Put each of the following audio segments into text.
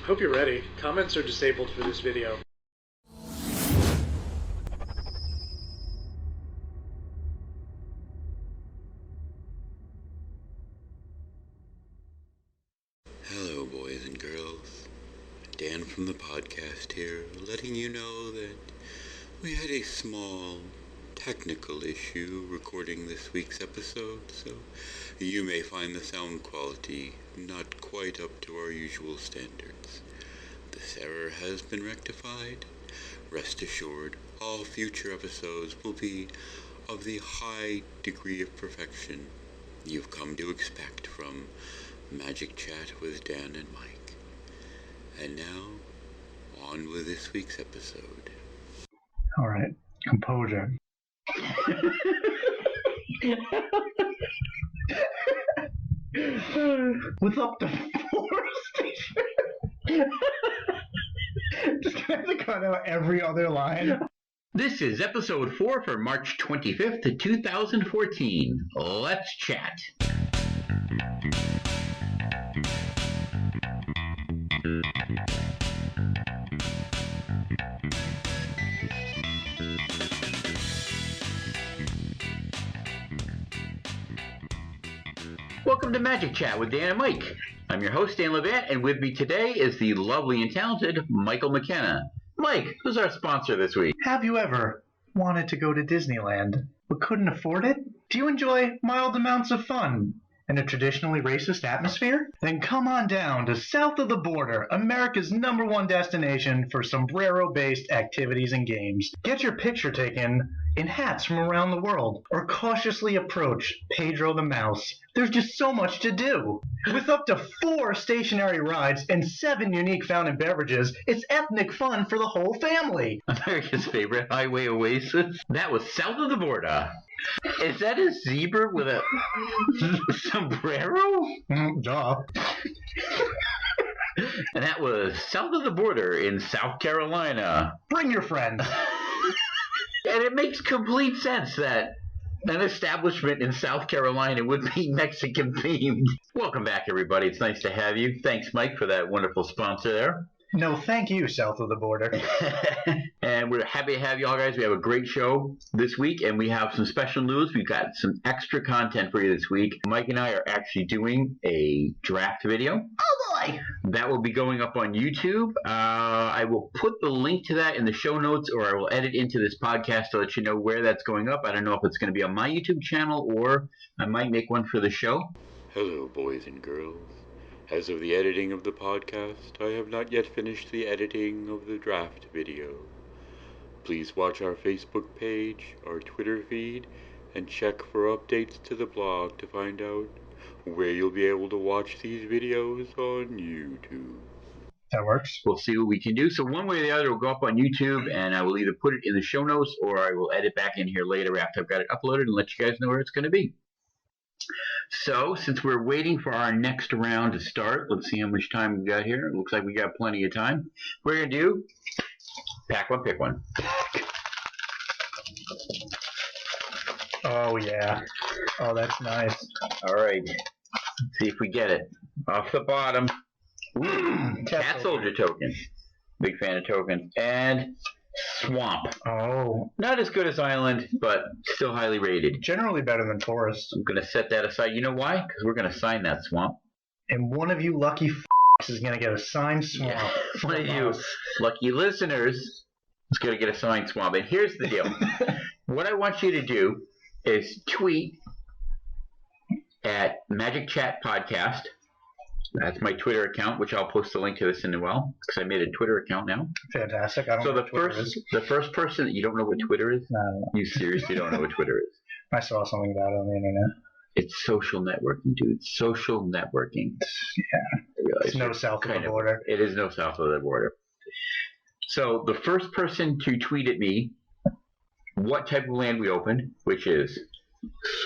Hope you're ready. Comments are disabled for this video. Hello, boys and girls. Dan from the podcast here, letting you know that we had a small technical issue recording this week's episode, so you may find the sound quality not quite up to our usual standards. This error has been rectified. Rest assured, all future episodes will be of the high degree of perfection you've come to expect from Magic Chat with Dan and Mike. And now, on with this week's episode. All right, composure. With up to 4 stations. Just gonna have to cut out every other line. This is episode 4 for March 25th, 2014. Let's chat. Welcome to Magic Chat with Dan and Mike. I'm your host, Dan Levant, and with me today is the lovely and talented Michael McKenna. Mike, who's our sponsor this week? Have you ever wanted to go to Disneyland but couldn't afford it? Do you enjoy mild amounts of fun in a traditionally racist atmosphere? Then come on down to south of the border, America's #1 destination for sombrero-based activities and games. Get your picture taken in hats from around the world, or cautiously approach Pedro the Mouse. There's just so much to do. With up to 4 stationary rides and 7 unique fountain beverages, it's ethnic fun for the whole family. America's favorite highway oasis. That was south of the border. Is that a zebra with a sombrero? Duh. And that was south of the border in South Carolina. Bring your friends. And it makes complete sense that an establishment in South Carolina would be Mexican themed. Welcome back, everybody. It's nice to have you. Thanks, Mike, for that wonderful sponsor there. No, thank you, south of the border. And we're happy to have y'all guys. We have a great show this week, and we have some special news. We've got some extra content for you this week. Mike and I are actually doing a draft video. Oh, boy! That will be going up on YouTube. I will put the link to that in the show notes, or I will edit into this podcast to let you know where that's going up. I don't know if it's going to be on my YouTube channel, or I might make one for the show. Hello, boys and girls. As of the editing of the podcast, I have not yet finished the editing of the draft video. Please watch our Facebook page, our Twitter feed, and check for updates to the blog to find out where you'll be able to watch these videos on YouTube. That works. We'll see what we can do. So one way or the other, it'll go up on YouTube, and I will either put it in the show notes, or I will edit back in here later after I've got it uploaded and let you guys know where it's going to be. So, since we're waiting for our next round to start, let's see how much time we've got here. It looks like we got plenty of time. We're going to do pack one, pick one. Oh, yeah. Oh, that's nice. All right. Let's see if we get it. Off the bottom. Cat Soldier token. Big fan of tokens. And Swamp. Oh. Not as good as Island, but still highly rated. Generally better than Forest. I'm going to set that aside. You know why? Because we're going to sign that Swamp. And one of you lucky f***s is going to get a signed Swamp. Yeah. One of you lucky listeners is going to get a signed Swamp. And here's the deal. What I want you to do is tweet at MagicChatPodcast. That's my Twitter account, which I'll post a link to this in as well, because I made a Twitter account now. Fantastic. I don't know what Twitter is. The first person that you don't know what Twitter is? No. You seriously don't know what Twitter is? I saw something about it on the internet. It's social networking, dude. Social networking. Yeah. It's no south of the border. It is no south of the border. So the first person to tweet at me what type of land we opened, which is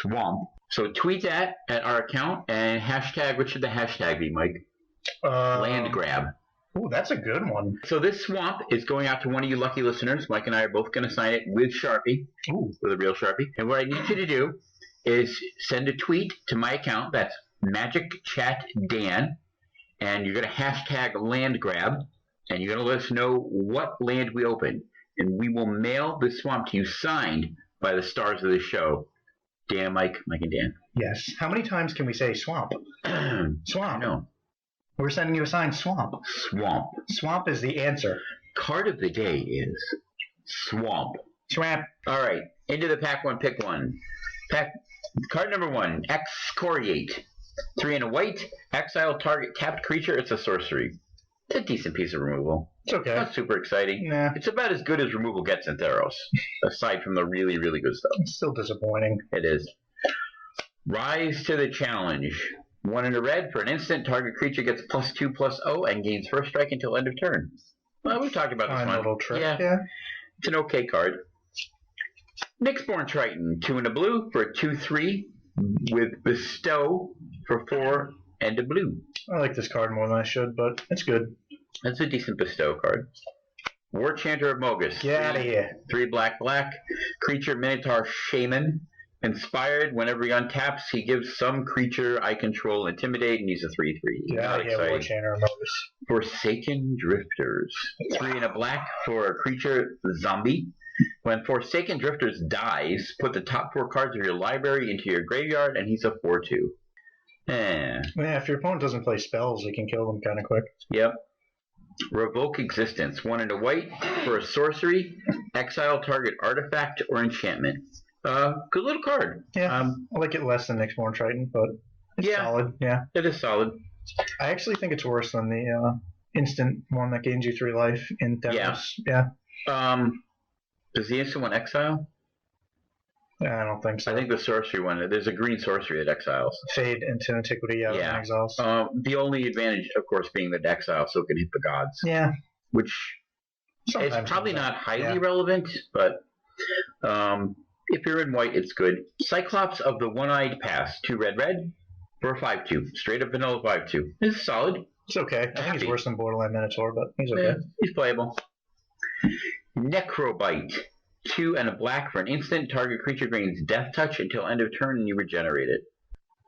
Swamp. So tweet that at our account and hashtag, what should the hashtag be, Mike? Land grab. Ooh, that's a good one. So this Swamp is going out to one of you lucky listeners. Mike and I are both going to sign it with Sharpie. Ooh. With a real Sharpie. And what I need you to do is send a tweet to my account. That's MagicChatDan. and you're going to hashtag land grab, and you're going to let us know what land we open, and we will mail this swamp to you signed by the stars of the show. Dan, Mike and Dan. Yes. How many times can we say swamp? Swamp. No. We're sending you a signed swamp. Swamp. Swamp is the answer. Card of the day is swamp. Swamp. All right, into the pack one, pick one. Card number 1, Excoriate. 3 and a white, exile target tapped creature. It's a sorcery. It's a decent piece of removal. It's okay. Not super exciting. Nah. It's about as good as removal gets in Theros, aside from the really, really good stuff. It's still disappointing. It is. Rise to the challenge. 1 and a red, for an instant, target creature gets +2/+0 and gains first strike until end of turn. Well, we've talked about this Fine one. little trick. Yeah. It's an okay card. Nyxborn Triton, 2 and a blue for a 2/3 with Bestow for 4 and a blue. I like this card more than I should, but it's good. That's a decent Bestow card. War Chanter of Mogus. Get out of here. 3 black. Creature Minotaur Shaman. Inspired, whenever he untaps, he gives some creature I control Intimidate, and he's a 3/3. Get out of here, War Chanter of Mogus. Forsaken Drifters. 3 and a black for a creature zombie. When Forsaken Drifters dies, put the top 4 cards of your library into your graveyard, and he's a 4/2. Yeah, if your opponent doesn't play spells, you can kill them kind of quick. Yep. Revoke Existence. 1 and a white for a sorcery. Exile target artifact or enchantment. Good little card. Yeah, I like it less than Nyxborn Triton, but it's solid. Yeah, it is solid. I actually think it's worse than the instant one that gains you 3 life in Theros. Yeah. Does the instant one exile? I don't think so. I think the sorcery one. There's a green sorcery that exiles. Fade into Antiquity, and exiles. The only advantage, of course, being that exile, so it can hit the gods. Yeah. Which sometimes is probably not highly relevant, but if you're in white, it's good. Cyclops of the One-Eyed Pass, 2 red for a 5/2. Straight up vanilla 5/2. This is solid. It's okay. I think he's worse than Borderland Minotaur, but he's okay. Yeah, he's playable. Necrobite. 2 and a black for an instant. Target creature gains Death Touch until end of turn, and you regenerate it.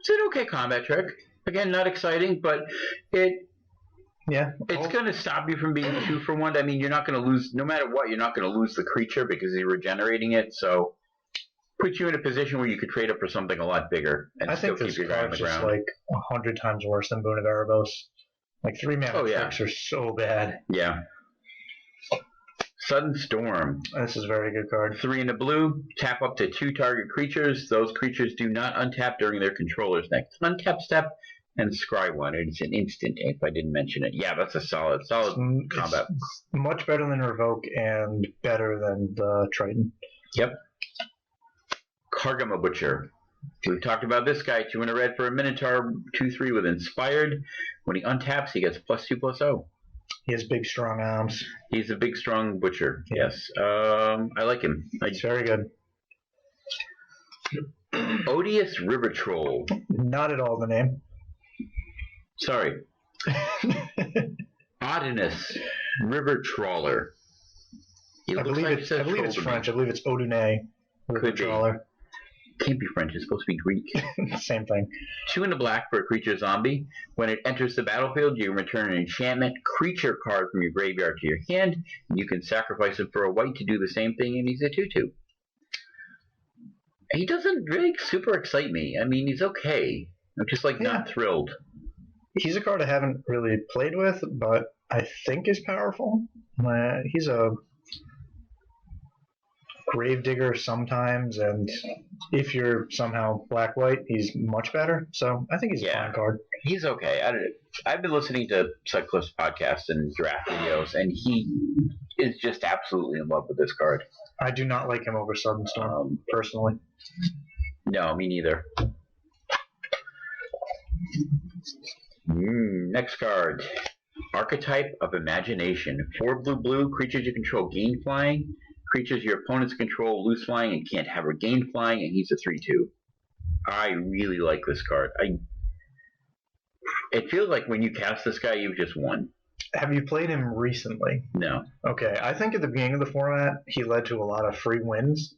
It's an okay combat trick. Again, not exciting, but it's going to stop you from being 2 for 1. I mean, you're not going to lose, no matter what, you're not going to lose the creature because you're regenerating it, so put you in a position where you could trade up for something a lot bigger and still keep your guy on the ground. I think this card's just like 100 times worse than Boon of Erebos. Like 3-mana tricks are so bad. Yeah. Sudden Storm. This is a very good card. 3 and a blue. Tap up to 2 target creatures. Those creatures do not untap during their controller's next untap step. And scry 1. It's an instant if I didn't mention it. Yeah, that's a solid combat. It's much better than Revoke and better than the Triton. Yep. Kargama Butcher. We've talked about this guy. 2 and a red for a Minotaur. 2/3 with Inspired. When he untaps, he gets +2/+0. He has big, strong arms. He's a big, strong butcher. Yes. I like him. He's very good. Odious River Troll. Not at all the name. Sorry. Odinous River Trawler. I believe it's French. I believe it's Odunay River Trawler. Can't be French. It's supposed to be Greek. Same thing. 2 and a black for a creature zombie. When it enters the battlefield, you return an enchantment creature card from your graveyard to your hand. And you can sacrifice it for a white to do the same thing, and he's a 2/2. He doesn't really super excite me. I mean, he's okay. I'm just not thrilled. He's a card I haven't really played with, but I think is powerful. He's a Gravedigger sometimes, and if you're somehow black-white, he's much better. So I think he's a fine card. He's okay. I've been listening to Cyclist podcasts and draft videos, and he is just absolutely in love with this card. I do not like him over Sudden Storm, personally. No, me neither. Next card. Archetype of Imagination. 4 blue, creatures you control gain flying. Creatures your opponents control lose flying and can't have regained flying, and he's a 3/2. I really like this card. It feels like when you cast this guy, you've just won. Have you played him recently? No. Okay, I think at the beginning of the format, he led to a lot of free wins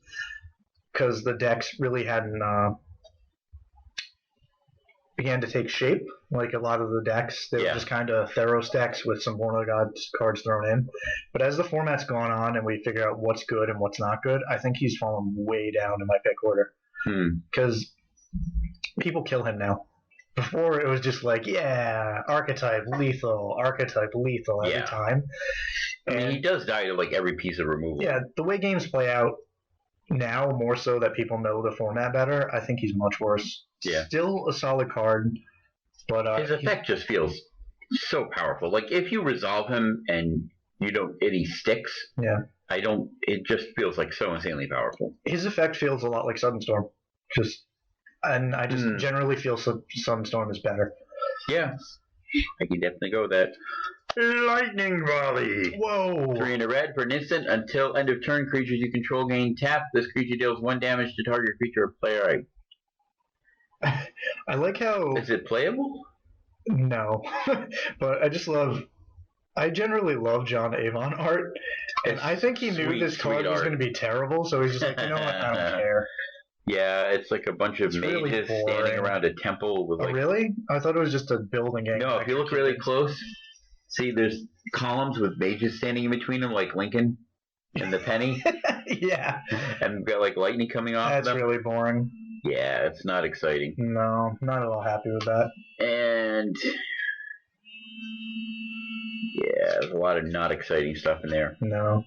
because the decks really hadn't began to take shape, like a lot of the decks. They were just kind of Theros decks with some Born of the Gods cards thrown in. But as the format's gone on and we figure out what's good and what's not good, I think he's fallen way down in my pick order. Because people kill him now. Before it was just like, archetype lethal every time. I mean, he does die to like every piece of removal. Yeah, the way games play out now, more so that people know the format better, I think he's much worse. Yeah. Still a solid card, but his effect just feels so powerful. Like if you resolve him and he sticks. Yeah. It just feels like so insanely powerful. His effect feels a lot like Sunstorm. And I just generally feel Sunstorm is better. Yeah. I can definitely go with that. Lightning Volley. Whoa. 3 in a red for an instant. Until end of turn, creatures you control gain tap. This creature deals 1 damage to target creature or player. I like how... Is it playable? No. But I generally love John Avon art. And I think he knew this card was going to be terrible, so he's just like, you know what, I don't care. Yeah, it's like a bunch of mages standing around a temple with like... Oh, really? I thought it was just a building game. No, if you look really close, see there's columns with mages standing in between them like Lincoln and the penny. Yeah. And got like lightning coming off of them. That's really boring. Yeah, it's not exciting. No, not at all happy with that. And... yeah, there's a lot of not exciting stuff in there. No.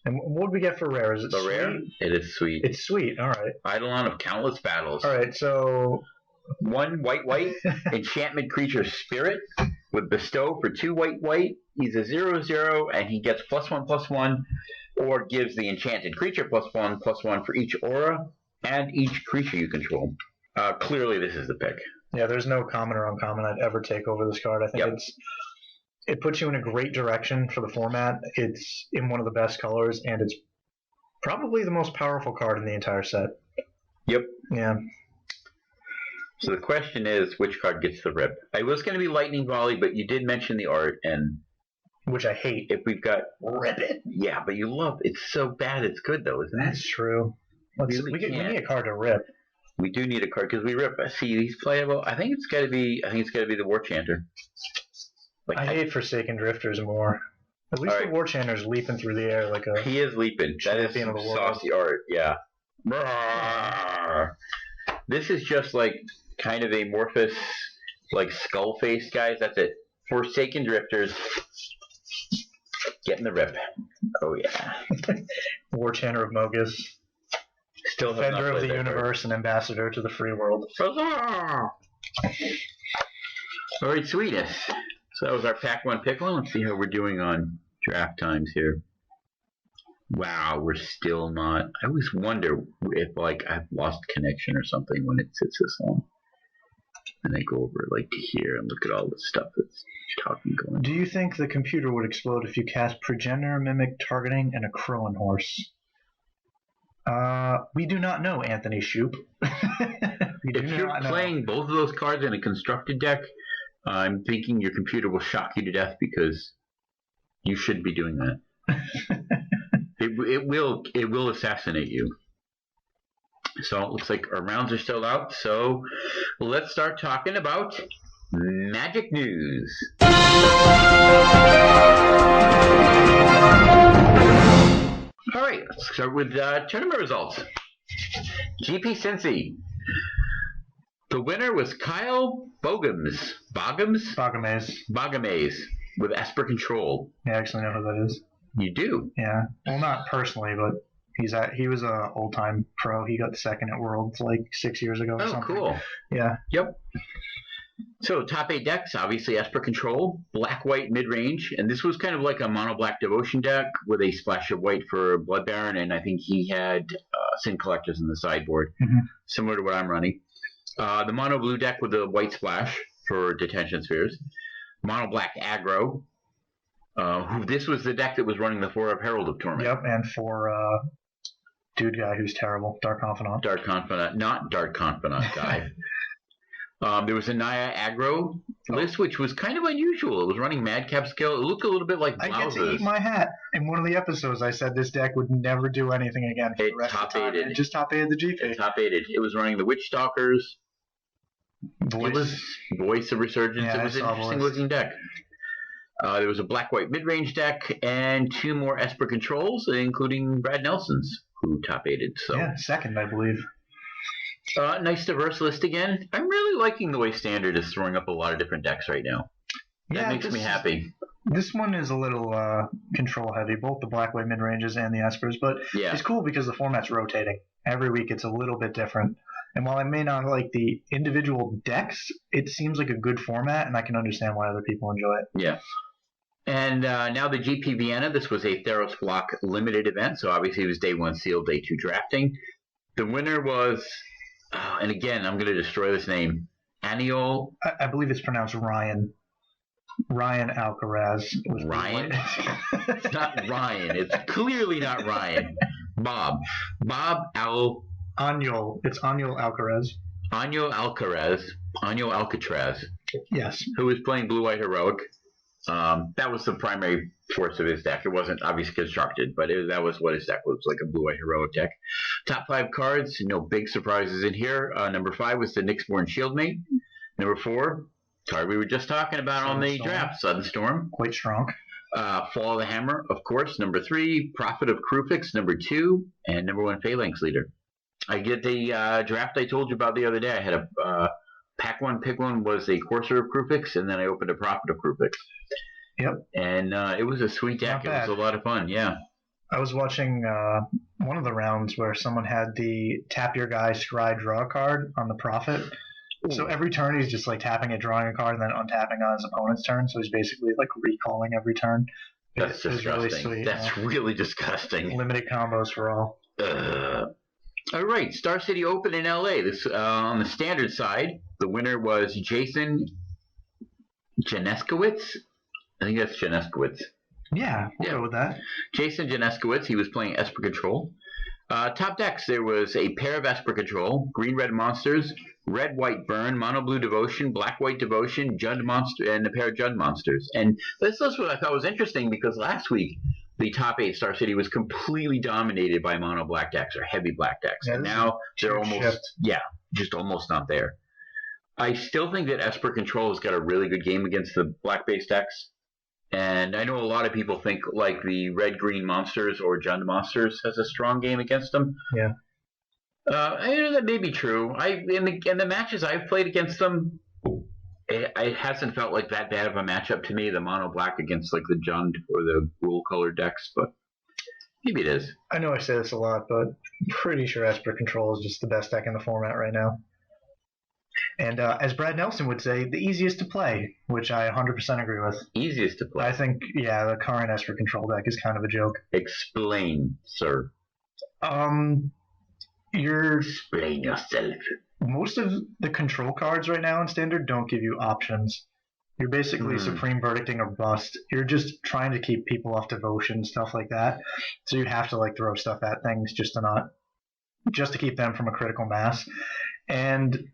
And what did we get for rare? Is it the sweet? Rare? It is sweet. It's sweet, alright. Eidolon of Countless Battles. Alright, so... 1 white, enchantment creature spirit with bestow for 2 white. He's a 0/0 and he gets +1/+1 or gives the enchanted creature +1/+1 for each aura and each creature you control. Clearly this is the pick. Yeah, there's no common or uncommon I'd ever take over this card. I think it puts you in a great direction for the format. It's in one of the best colors, and it's probably the most powerful card in the entire set. Yep. Yeah. So the question is, which card gets the rip? I was going to be Lightning Volley, but you did mention the art, and... which I hate. If we've got... Rip it! Yeah, but you love it. It's so bad it's good, though, isn't it? That's true. We need a card to rip. We do need a card, because we rip. See, he's playable. I think it's got to be the War Chanter. Like, I hate Forsaken Drifters more. At least the War Chanter's leaping through the air like a... He is leaping. That is some saucy art, yeah. This is just like kind of amorphous, like skull face guys. That's it. Forsaken Drifters. Getting the rip. Oh, yeah. War Chanter of Mogus. Still Defender of the universe and ambassador to the free world. Huzzah! All right, sweetness. So that was our Pack 1 pick one. Let's see how we're doing on draft times here. Wow, we're still not. I always wonder if like I've lost connection or something when it sits this long. And I go over like to here and look at all the stuff that's talking going on. Do you think the computer would explode if you cast Progenitor, Mimic, Targeting, and a Crowan Horse? We do not know, Anthony Shoup. If you're playing both of those cards in a constructed deck, I'm thinking your computer will shock you to death because you shouldn't be doing that. It will assassinate you. So it looks like our rounds are still out. So let's start talking about Magic News. All right, let's start with tournament results. GP Cincy. The winner was Kyle Bogums with Esper Control. Yeah, I actually know who that is. You do? Yeah. Well, not personally, but he was a old time pro. He got second at Worlds like 6 years ago or something. Oh, cool. Yeah. Yep. So top 8 decks, obviously Esper Control, black-white mid-range, and this was kind of like a mono-black Devotion deck with a splash of white for Blood Baron, and I think he had Sin Collectors in the sideboard, similar to what I'm running. The mono-blue deck with the white splash for Detention Spheres. Mono-black aggro. This was the deck that was running the 4 of Herald of Torment. Yep, and for dude guy who's terrible, Dark Confidant. Dark Confidant, not Dark Confidant guy. There was a Naya aggro list, which was kind of unusual. It was running Madcap Skill. It looked a little bit like Blouses. I get to eat my hat. In one of the episodes, I said this deck would never do anything again for the rest of the time. It just top-8'd the GP. It top-8'd. It was running the Witch Stalkers, Voice. It was Voice of Resurgence. Yeah, it was I an saw interesting Voice. looking deck. There was a black-white mid-range deck and 2 more Esper controls, including Brad Nelson's, who top-aided. So. Yeah, second, I believe. Nice diverse list again. I'm really liking the way Standard is throwing up a lot of different decks right now. That makes me happy. This one is a little control heavy, both the black white mid ranges and the espers, but it's cool because the format's rotating. Every week it's a little bit different. And while I may not like the individual decks, it seems like a good format, and I can understand why other people enjoy it. Yeah. And now the GP Vienna. This was a Theros block limited event, so obviously it was day 1 sealed, day 2 drafting. The winner was, and again, I'm going to destroy this name, Aniol. I believe it's pronounced Ryan. Ryan Alcaraz. Ryan? It's not Ryan. It's clearly not Ryan. Bob Aniol. It's Aniol Alcaraz. Aniol Alcatraz. Yes. Who was playing Blue-White Heroic. That was the primary force of his deck. It wasn't obviously constructed, but that was what his deck was, like a Blue-White Heroic deck. Top 5 cards, no big surprises in here. Number 5 was the Nyxborn Shieldmate. Number 4, card we were just talking about on the draft, Sudden Storm. Quite strong. Fall of the Hammer, of course. Number 3, Prophet of Krufix. Number 2, and number 1, Phalanx Leader. I get the draft I told you about the other day. I had a pack 1, pick 1 was a Courser of Krufix, and then I opened a Prophet of Krufix. Yep. And it was a sweet deck. It was a lot of fun, yeah. I was watching one of the rounds where someone had the tap your guy, scry, draw card on the Prophet. Ooh. So every turn he's just like tapping it, drawing a card, and then untapping on his opponent's turn. So he's basically like recalling every turn. That's disgusting. Really sweet, That's really disgusting. Limited combos for all. All right, Star City Open in LA. This on the standard side, the winner was Jason Janeskowitz. I think that's Janeskowitz. Yeah, we'll go with that. Jason Janeskowitz. He was playing Esper Control. Top decks, there was a pair of Esper Control, green-red monsters, red-white burn, mono-blue devotion, black-white devotion, Jund monster, and a pair of Jund monsters. And this was what I thought was interesting because last week the top 8 Star City was completely dominated by mono-black decks or heavy black decks. And now they're almost, just almost not there. I still think that Esper Control has got a really good game against the black-based decks. And I know a lot of people think like the red-green monsters or Jund monsters has a strong game against them. Yeah. That may be true. In the matches I've played against them, it hasn't felt like that bad of a matchup to me. The mono black against like the Jund or the wool colored decks, but maybe it is. I know I say this a lot, but I'm pretty sure Esper Control is just the best deck in the format right now. And as Brad Nelson would say, the easiest to play, which I 100% agree with. Easiest to play. I think, the current Esper Control deck is kind of a joke. Explain, sir. Explain yourself. Most of the control cards right now in Standard don't give you options. You're basically Supreme Verdicting or Bust. You're just trying to keep people off Devotion, stuff like that. So you have to like throw stuff at things just to keep them from a critical mass. And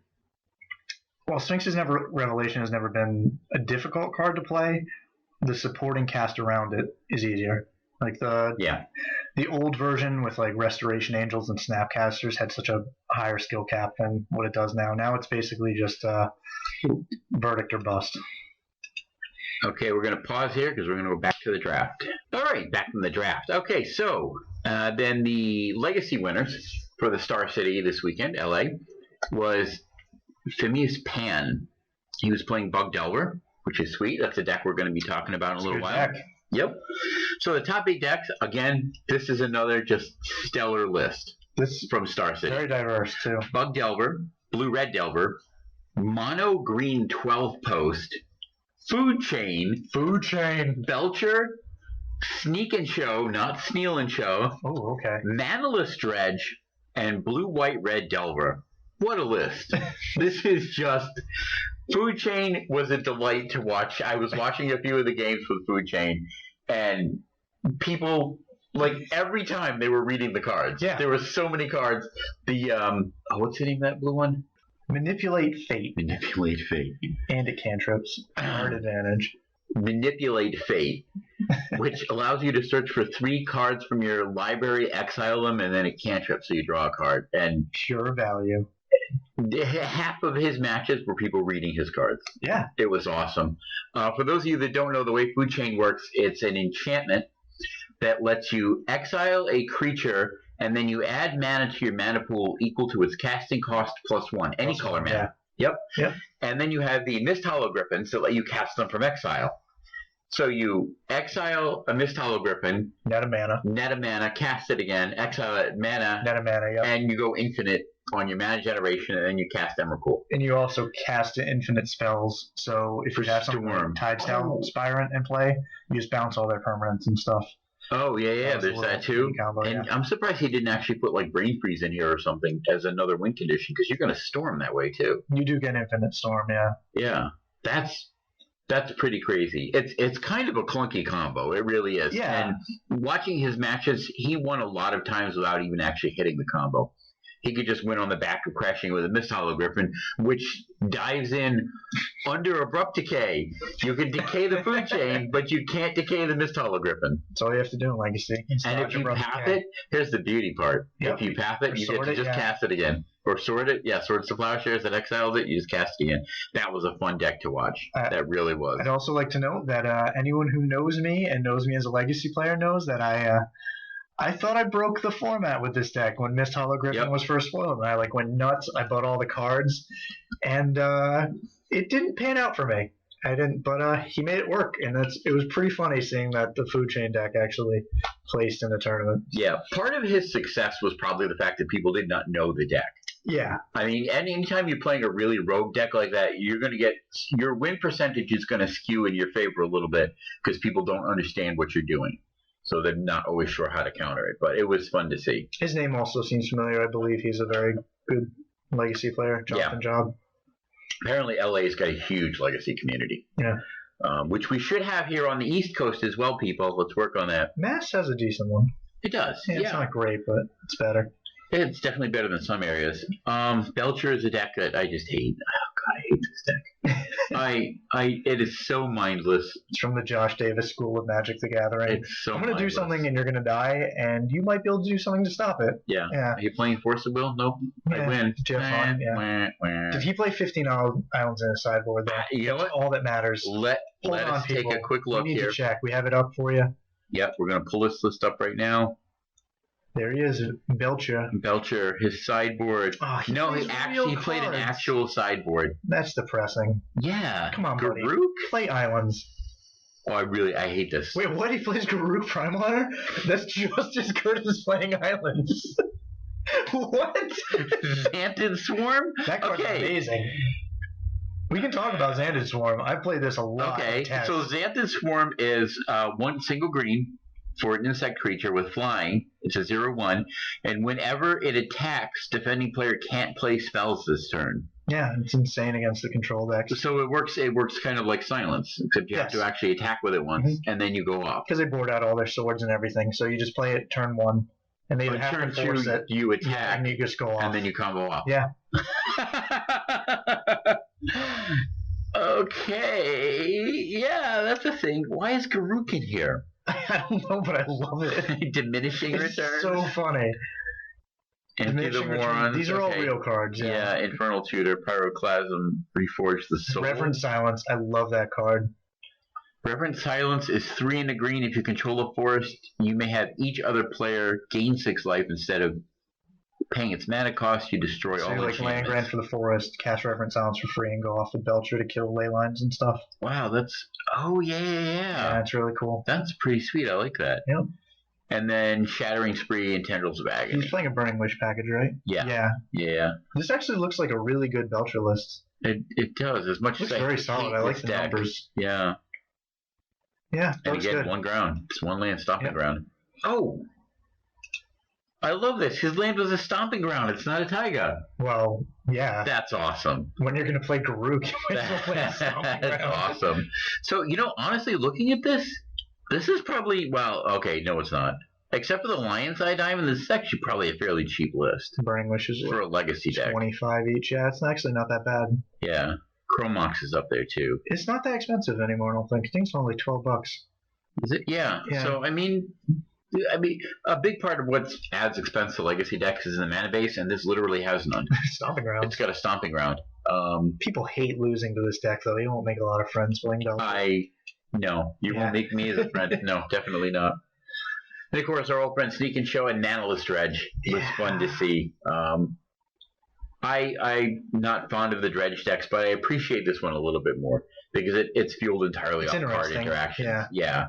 while Sphinx's Revelation has never been a difficult card to play, the supporting cast around it is easier. Like the old version with like Restoration Angels and Snapcasters had such a higher skill cap than what it does now. Now it's basically just Verdict or Bust. Okay, we're going to pause here because we're going to go back to the draft. All right, back from the draft. Okay, so then the legacy winners for the Star City this weekend, LA, was Phineas Pan. He was playing Bug Delver, which is sweet. That's a deck we're going to be talking about in a little while. Deck. Yep. So the top 8 decks, again, this is another just stellar list. This from Star City. Very diverse, too. Bug Delver, Blue-Red Delver, Mono Green 12 Post, Food Chain, Belcher, Sneak and Show, not Sneal and Show. Oh, okay. Manaless Dredge, and Blue-White Red Delver. What a list. This is just... Food Chain was a delight to watch. I was watching a few of the games with Food Chain, and people, like, every time they were reading the cards. Yeah. There were so many cards. The, what's the name of that blue one? Manipulate Fate. Manipulate Fate. And it cantrips. Card advantage. Manipulate Fate, which allows you to search for 3 cards from your library, exile them, and then it cantrip, so you draw a card. And pure value. Half of his matches were people reading his cards. Yeah. It was awesome. For those of you that don't know the way Food Chain works, it's an enchantment that lets you exile a creature, and then you add mana to your mana pool equal to its casting cost +1, any Plus color one, mana. yeah. Yep. And then you have the Mist Hologriffins that let you cast them from exile. So you exile a Mist Hologriffin, Net a mana, cast it again, exile it, mana, net a mana, yeah. and you go infinite on your mana generation, and then you cast Emrakul. And you also cast infinite spells. So if you have something like Tidesdown Spirant in play, you just bounce all their permanents and stuff. Oh, yeah, there's that too. Combo, and yeah. I'm surprised he didn't actually put like Brain Freeze in here or something as another win condition, because you're going to storm that way too. You do get infinite storm, yeah. Yeah, that's pretty crazy. It's kind of a clunky combo. It really is. Yeah. And watching his matches, he won a lot of times without even actually hitting the combo. He could just win on the back of crashing with a Mist Hologriffin, which dives in under Abrupt Decay. You can decay the Food Chain, but you can't decay the Mist Hologriffin. That's all you have to do in Legacy. And if you path it, here's the beauty part. Yep. If you path it, Or you get sword to it, just yeah. cast it again. Or sword it. Yeah, Swords to Plowshares that exiles it, you just cast it again. That was a fun deck to watch. That really was. I'd also like to note that anyone who knows me and knows me as a Legacy player knows that I thought I broke the format with this deck when Mist Hologriffin was first spoiled. And I went nuts. I bought all the cards, and it didn't pan out for me. I didn't, but he made it work, and it was pretty funny seeing that the Food Chain deck actually placed in the tournament. Yeah, part of his success was probably the fact that people did not know the deck. Yeah. I mean, anytime you're playing a really rogue deck like that, you're going to get your win percentage is going to skew in your favor a little bit because people don't understand what you're doing. So they're not always sure how to counter it, but it was fun to see. His name also seems familiar. I believe he's a very good Legacy player, Jonathan Job. Apparently, LA's got a huge Legacy community. Yeah. Which we should have here on the East Coast as well, people. Let's work on that. Mass has a decent one. It does. Yeah, it's not great, but it's better. It's definitely better than some areas. Belcher is a deck that I just hate. Oh God, I hate this deck. It is so mindless. It's from the Josh Davis School of Magic: The Gathering. It's so I'm going to do something and you're going to die, and you might be able to do something to stop it. Yeah. Are you playing Force of Will? Nope. Yeah. I win. Did you have fun? Yeah. Did he play 15 islands in his sideboard? You know what? All that matters. Let us take a quick look we need here. To check. We have it up for you. Yep, we're going to pull this list up right now. There he is, Belcher, his sideboard. Oh, he actually played an actual sideboard. That's depressing. Yeah. Come on, buddy. Garruk? Play islands. Oh, I hate this. Wait, what? He plays Garruk Primal Hunter? That's just as good as playing islands. What? Xantid Swarm? That card's amazing. We can talk about Xantid Swarm. I've played this a lot. Okay, so Xantid Swarm is one single green for an insect creature with flying. It's a 0/1, and whenever it attacks, defending player can't play spells this turn. Yeah, it's insane against the control decks. So it works kind of like Silence, except you have to actually attack with it once, and then you go off. Because they board out all their swords and everything, so you just play it turn 1, and they have turn to force 2, it. you attack, and you just go off. And then you combo off. Yeah. Okay, yeah, that's a thing. Why is Garruk in here? I don't know, but I love it. Diminishing it's returns. So funny. Empty the Warons. These are all real cards. Yeah, Infernal Tutor, Pyroclasm, Reforge the Soul. Reverend Silence. I love that card. Reverend Silence is 3 in the green. If you control a forest, you may have each other player gain 6 life instead of paying its mana cost. You destroy all like land grant for the forest, cast Reverend Silence for free, and go off with Belcher to kill ley lines and stuff. Wow, that's... Oh, yeah. Yeah, it's really cool. That's pretty sweet. I like that. Yep. And then Shattering Spree and Tendrils of Agony. He's playing a Burning Wish package, right? Yeah. This actually looks like a really good Belcher list. It does. As much as I very solid. I like the deck. numbers. Yeah. Yeah, and again, good. 1 ground. It's 1 land stomping ground. Oh! I love this. His land was a stomping ground. It's not a taiga. Well, yeah. That's awesome. When you're going to play Garruk, you might play a stomping That's ground. awesome. So, honestly, looking at this is probably, okay, no, it's not. Except for the Lion's Eye Diamond, this is actually probably a fairly cheap list. Burning Wishes for a legacy deck. 25 each. Yeah, it's actually not that bad. Yeah. Chromox is up there, too. It's not that expensive anymore, I don't think. I think it's only $12. Is it? Yeah. So, I mean... I mean, a big part of what adds expense to legacy decks is the mana base, and this literally has none. Stomping ground. It's got a stomping ground. People hate losing to this deck, though. You won't make a lot of friends playing Delver. No, you won't make me as a friend. No, definitely not. And of course, our old friend Sneak and Show and Nanolist Dredge was fun to see. I'm not fond of the Dredge decks, but I appreciate this one a little bit more because it's fueled entirely off card interactions. Yeah.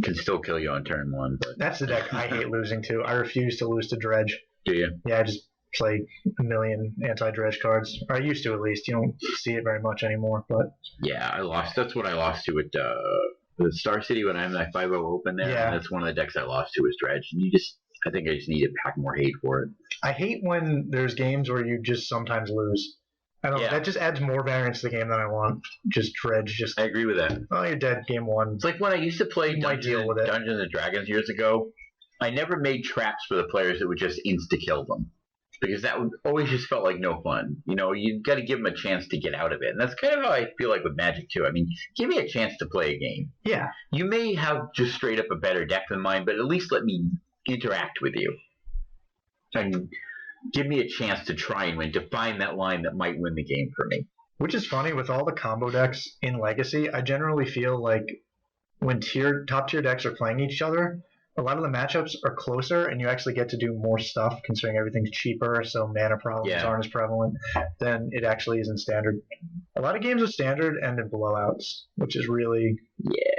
Can still kill you on turn one. But. That's the deck I hate losing to. I refuse to lose to Dredge. Do you? Yeah, I just play a million anti-Dredge cards. Or I used to, at least. You don't see it very much anymore, but... Yeah, I lost. That's what I lost to at the Star City when I had that 5-0 open there. Yeah. And that's one of the decks I lost to was Dredge. And I think I just need to pack more hate for it. I hate when there's games where you just sometimes lose. I don't know. That just adds more variance to the game than I want. Just Dredge. I agree with that. Oh, you're dead game one. It's like when I used to play Dungeons and Dragons years ago, I never made traps for the players that would just insta-kill them. Because that would always just felt like no fun. You know, you've got to give them a chance to get out of it. And that's kind of how I feel like with Magic, too. I mean, give me a chance to play a game. Yeah. You may have just straight up a better deck than mine, but at least let me interact with you. And give me a chance to try and win, to find that line that might win the game for me. Which is funny, with all the combo decks in Legacy, I generally feel like when top tier decks are playing each other, a lot of the matchups are closer and you actually get to do more stuff considering everything's cheaper, so mana problems aren't as prevalent than it actually is in Standard. A lot of games with Standard end in blowouts, which is really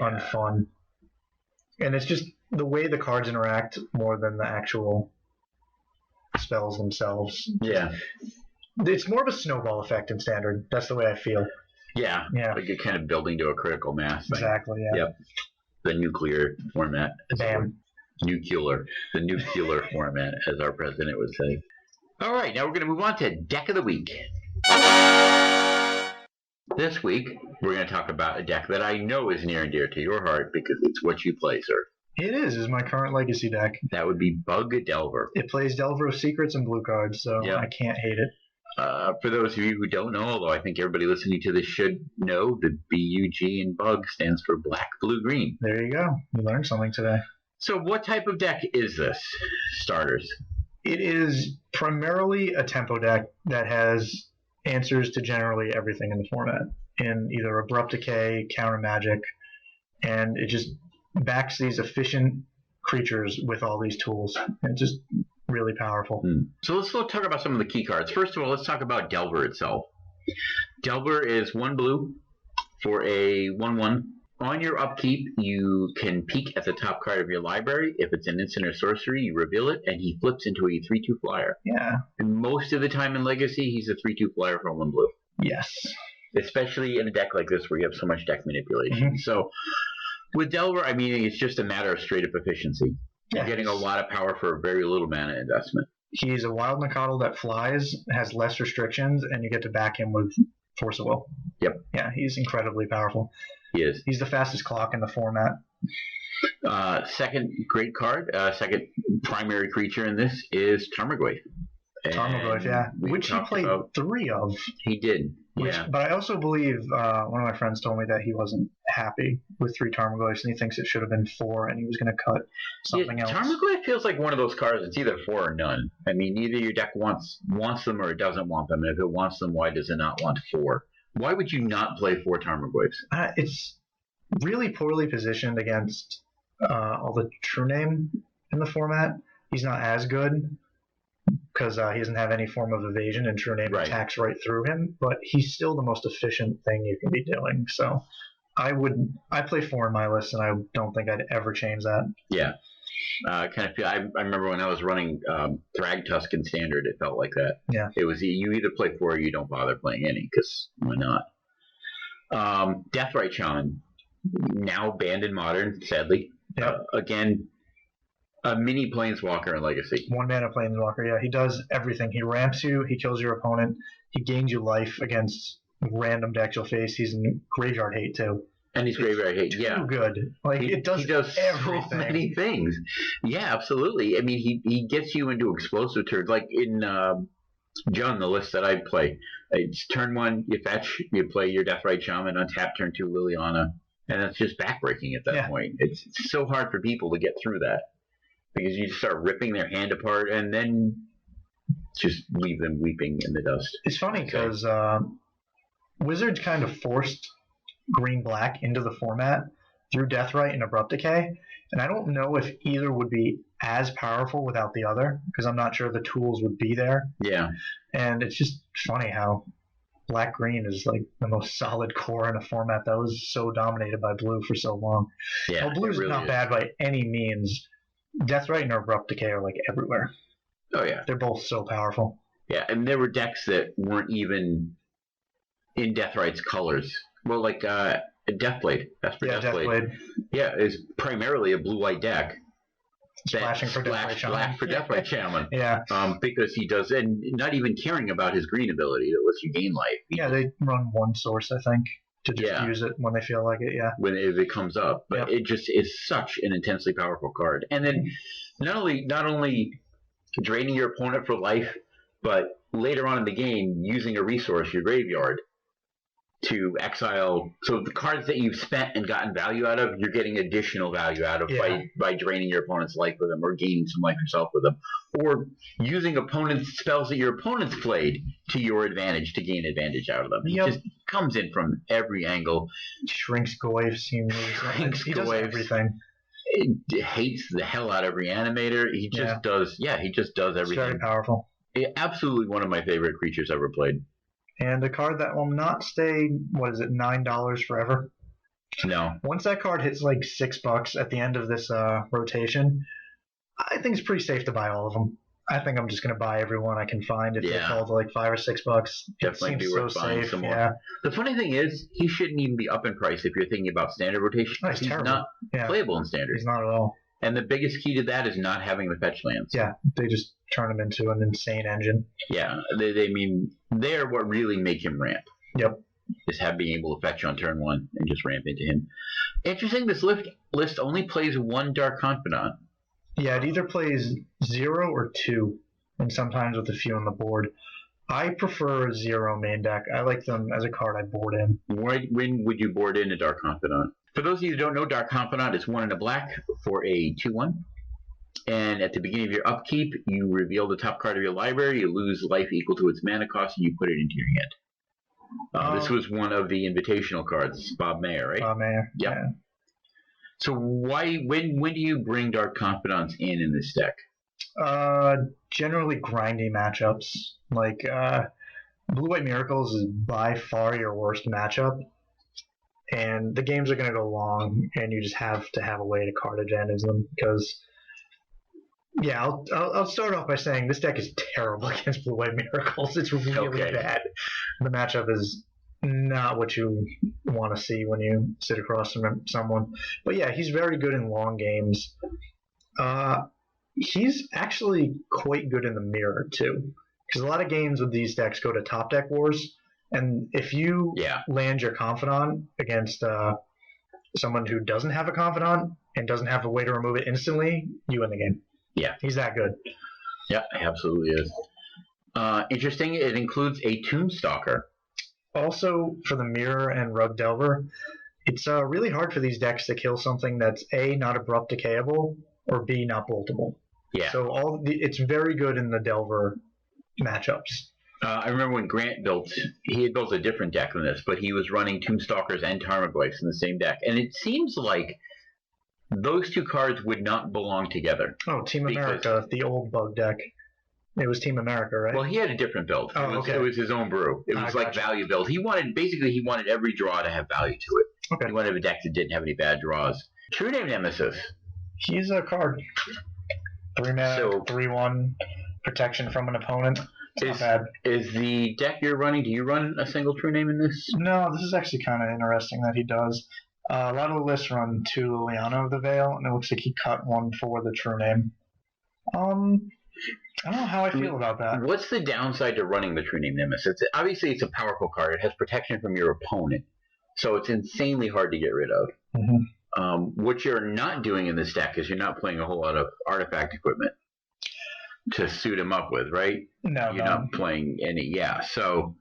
unfun. And it's just the way the cards interact more than the actual spells themselves. Yeah. It's more of a snowball effect in Standard. That's the way I feel. Yeah. Like you're kind of building to a critical mass thing. Exactly, yeah. Yep. The nuclear format. Bam. Nuclear. The nuclear format, as our president would say. All right, now we're going to move on to Deck of the Week. This week, we're going to talk about a deck that I know is near and dear to your heart because it's what you play, sir. It is my current Legacy deck. That would be Bug Delver. It plays Delver of Secrets and blue cards, so I can't hate it. For those of you who don't know, although I think everybody listening to this should know, the BUG in Bug stands for Black, Blue, Green. There you go. You learned something today. So what type of deck is this, starters? It is primarily a tempo deck that has answers to generally everything in the format, in either Abrupt Decay, Counter Magic, and it just backs these efficient creatures with all these tools. And it's just really powerful. So let's talk about some of the key cards. First of all, let's talk about Delver itself. Delver is 1 blue for a 1/1. On your upkeep, you can peek at the top card of your library. If it's an instant or sorcery, you reveal it, and he flips into a 3/2 flyer. Yeah. And most of the time in Legacy, he's a 3/2 flyer for 1 blue. Yes. Especially in a deck like this where you have so much deck manipulation. So with Delver, I mean, it's just a matter of straight up efficiency. You're getting a lot of power for very little mana investment. He's a wild Nacatl that flies, has less restrictions, and you get to back him with Force of Will. Yep. Yeah, he's incredibly powerful. He is. He's the fastest clock in the format. Second great card, second primary creature in this is Tarmogoyf. Tarmogoyf, yeah. Which he played 3 of. He did. But I also believe one of my friends told me that he wasn't happy with 3 Tarmogoyfs and he thinks it should have been 4 and he was going to cut something else. Tarmogoyf feels like one of those cards. It's either 4 or none. I mean, either your deck wants them or it doesn't want them. And if it wants them, why does it not want 4? Why would you not play 4 Tarmogoyfs? It's really poorly positioned against all the True Name in the format. He's not as good because he doesn't have any form of evasion and True Name attacks right through him, but he's still the most efficient thing you can be doing. So I play 4 in my list, and I don't think I'd ever change that. Yeah. I remember when I was running Thragtusk in Standard, it felt like that. Yeah. It was you either play 4 or you don't bother playing any, because why not? Deathrite Shaman, now banned in Modern, sadly. Yep. Again, a mini Planeswalker in Legacy. 1 mana Planeswalker, yeah. He does everything. He ramps you, he kills your opponent, he gains you life against random decks you'll face. He's in Graveyard Hate, too. And he's Graveyard Hate, too good. Like, he does everything. So many things. Yeah, absolutely. I mean, he gets you into explosive turns. Like in John, the list that I play, it's turn 1, you fetch, you play your Deathrite Shaman, untap turn 2 Liliana, And that's just backbreaking at that point. It's so hard for people to get through that because you just start ripping their hand apart and then just leave them weeping in the dust. It's funny because Wizards kind of forced green-black into the format through Deathrite and Abrupt Decay, and I don't know if either would be as powerful without the other, because I'm not sure the tools would be there. Yeah. And it's just funny how black-green is like the most solid core in a format that was so dominated by blue for so long. Yeah, well, blue's really not is. bad by any means. Deathrite and Abrupt Decay are like everywhere. Oh, yeah. They're both so powerful. Yeah, and there were decks that weren't even in Deathrite's colors. Well, like Deathblade. That's for Deathblade. Yeah, is primarily a blue-white deck. Splashing for Deathrite Shaman. Black for Deathrite Shaman. Yeah. Because he does, and not even caring about his green ability that lets you gain life. Yeah, they run one source, I think, to just use it when they feel like it, if it comes up. But it just is such an intensely powerful card. And then not only draining your opponent for life, but later on in the game, using a resource, your graveyard, to exile. So the cards that you've spent and gotten value out of, you're getting additional value out of by draining your opponent's life with them or gaining some life yourself with them. Or using opponent's spells that your opponent's played to your advantage to gain advantage out of them. It just comes in from every angle. Shrinks Goyf seems he does everything. It hates the hell out of Reanimator. He just does everything. It's very powerful. Absolutely one of my favorite creatures ever played. And a card that will not stay, $9 forever? No. Once that card hits like $6 at the end of this rotation, I think it's pretty safe to buy all of them. I think I'm just going to buy every one I can find if they fall to like $5 or $6. Definitely be worth buying some more. Yeah. The funny thing is, he shouldn't even be up in price if you're thinking about standard rotation. Oh, he's not playable in standard. He's not at all. And the biggest key to that is not having the fetch lands. Yeah, they just turn him into an insane engine. Yeah, they're what really make him ramp. Yep. Is being able to fetch on turn one and just ramp into him. Interesting, this list only plays one Dark Confidant. Yeah, it either plays 0 or 2, and sometimes with a few on the board. I prefer a 0 main deck. I like them as a card I board in. When would you board in a Dark Confidant? For those of you who don't know, Dark Confidant is 1 and a black for a 2/1. And at the beginning of your upkeep, you reveal the top card of your library, you lose life equal to its mana cost, and you put it into your hand. This was one of the invitational cards, Bob Mayer, right? Bob Mayer. Yep. Yeah. So when do you bring Dark Confidants in this deck? Generally grindy matchups. Like Blue-White Miracles is by far your worst matchup. And the games are going to go long, and you just have to have a way to card advantage them. Because, I'll start off by saying this deck is terrible against Blue-White Miracles. It's really bad. The matchup is not what you want to see when you sit across from someone. But yeah, he's very good in long games. He's actually quite good in the mirror, too. Because a lot of games with these decks go to top deck wars. And if you land your Confidant against someone who doesn't have a Confidant and doesn't have a way to remove it instantly, you win the game. Yeah. He's that good. Yeah, he absolutely is. Interesting, it includes a Tombstalker. Also, for the Mirror and Rug Delver, it's really hard for these decks to kill something that's A, not abrupt decayable, or B, not boltable. Yeah. So it's very good in the Delver matchups. I remember when Grant he had built a different deck than this, but he was running Tombstalkers and Tarmogoyfs in the same deck. And it seems like those two cards would not belong together. Oh, Team America, the old bug deck. It was Team America, right? Well, he had a different build. It was his own brew. It was like value build. He wanted every draw to have value to it. Okay. He wanted a deck that didn't have any bad draws. True Name Nemesis. He's a card. 3 mana, 3/1, protection from an opponent. Not bad. Is the deck you're running, do you run a single True Name in this? No, this is actually kind of interesting that he does. A lot of the lists run 2 Liliana of the Veil, and it looks like he cut 1 for the True Name. I don't know how I feel about that. What's the downside to running the True Name Nemesis? Obviously, it's a powerful card. It has protection from your opponent, so it's insanely hard to get rid of. Mm-hmm. What you're not doing in this deck is you're not playing a whole lot of artifact equipment to suit him up with, right? No, You're not playing any. Yeah, so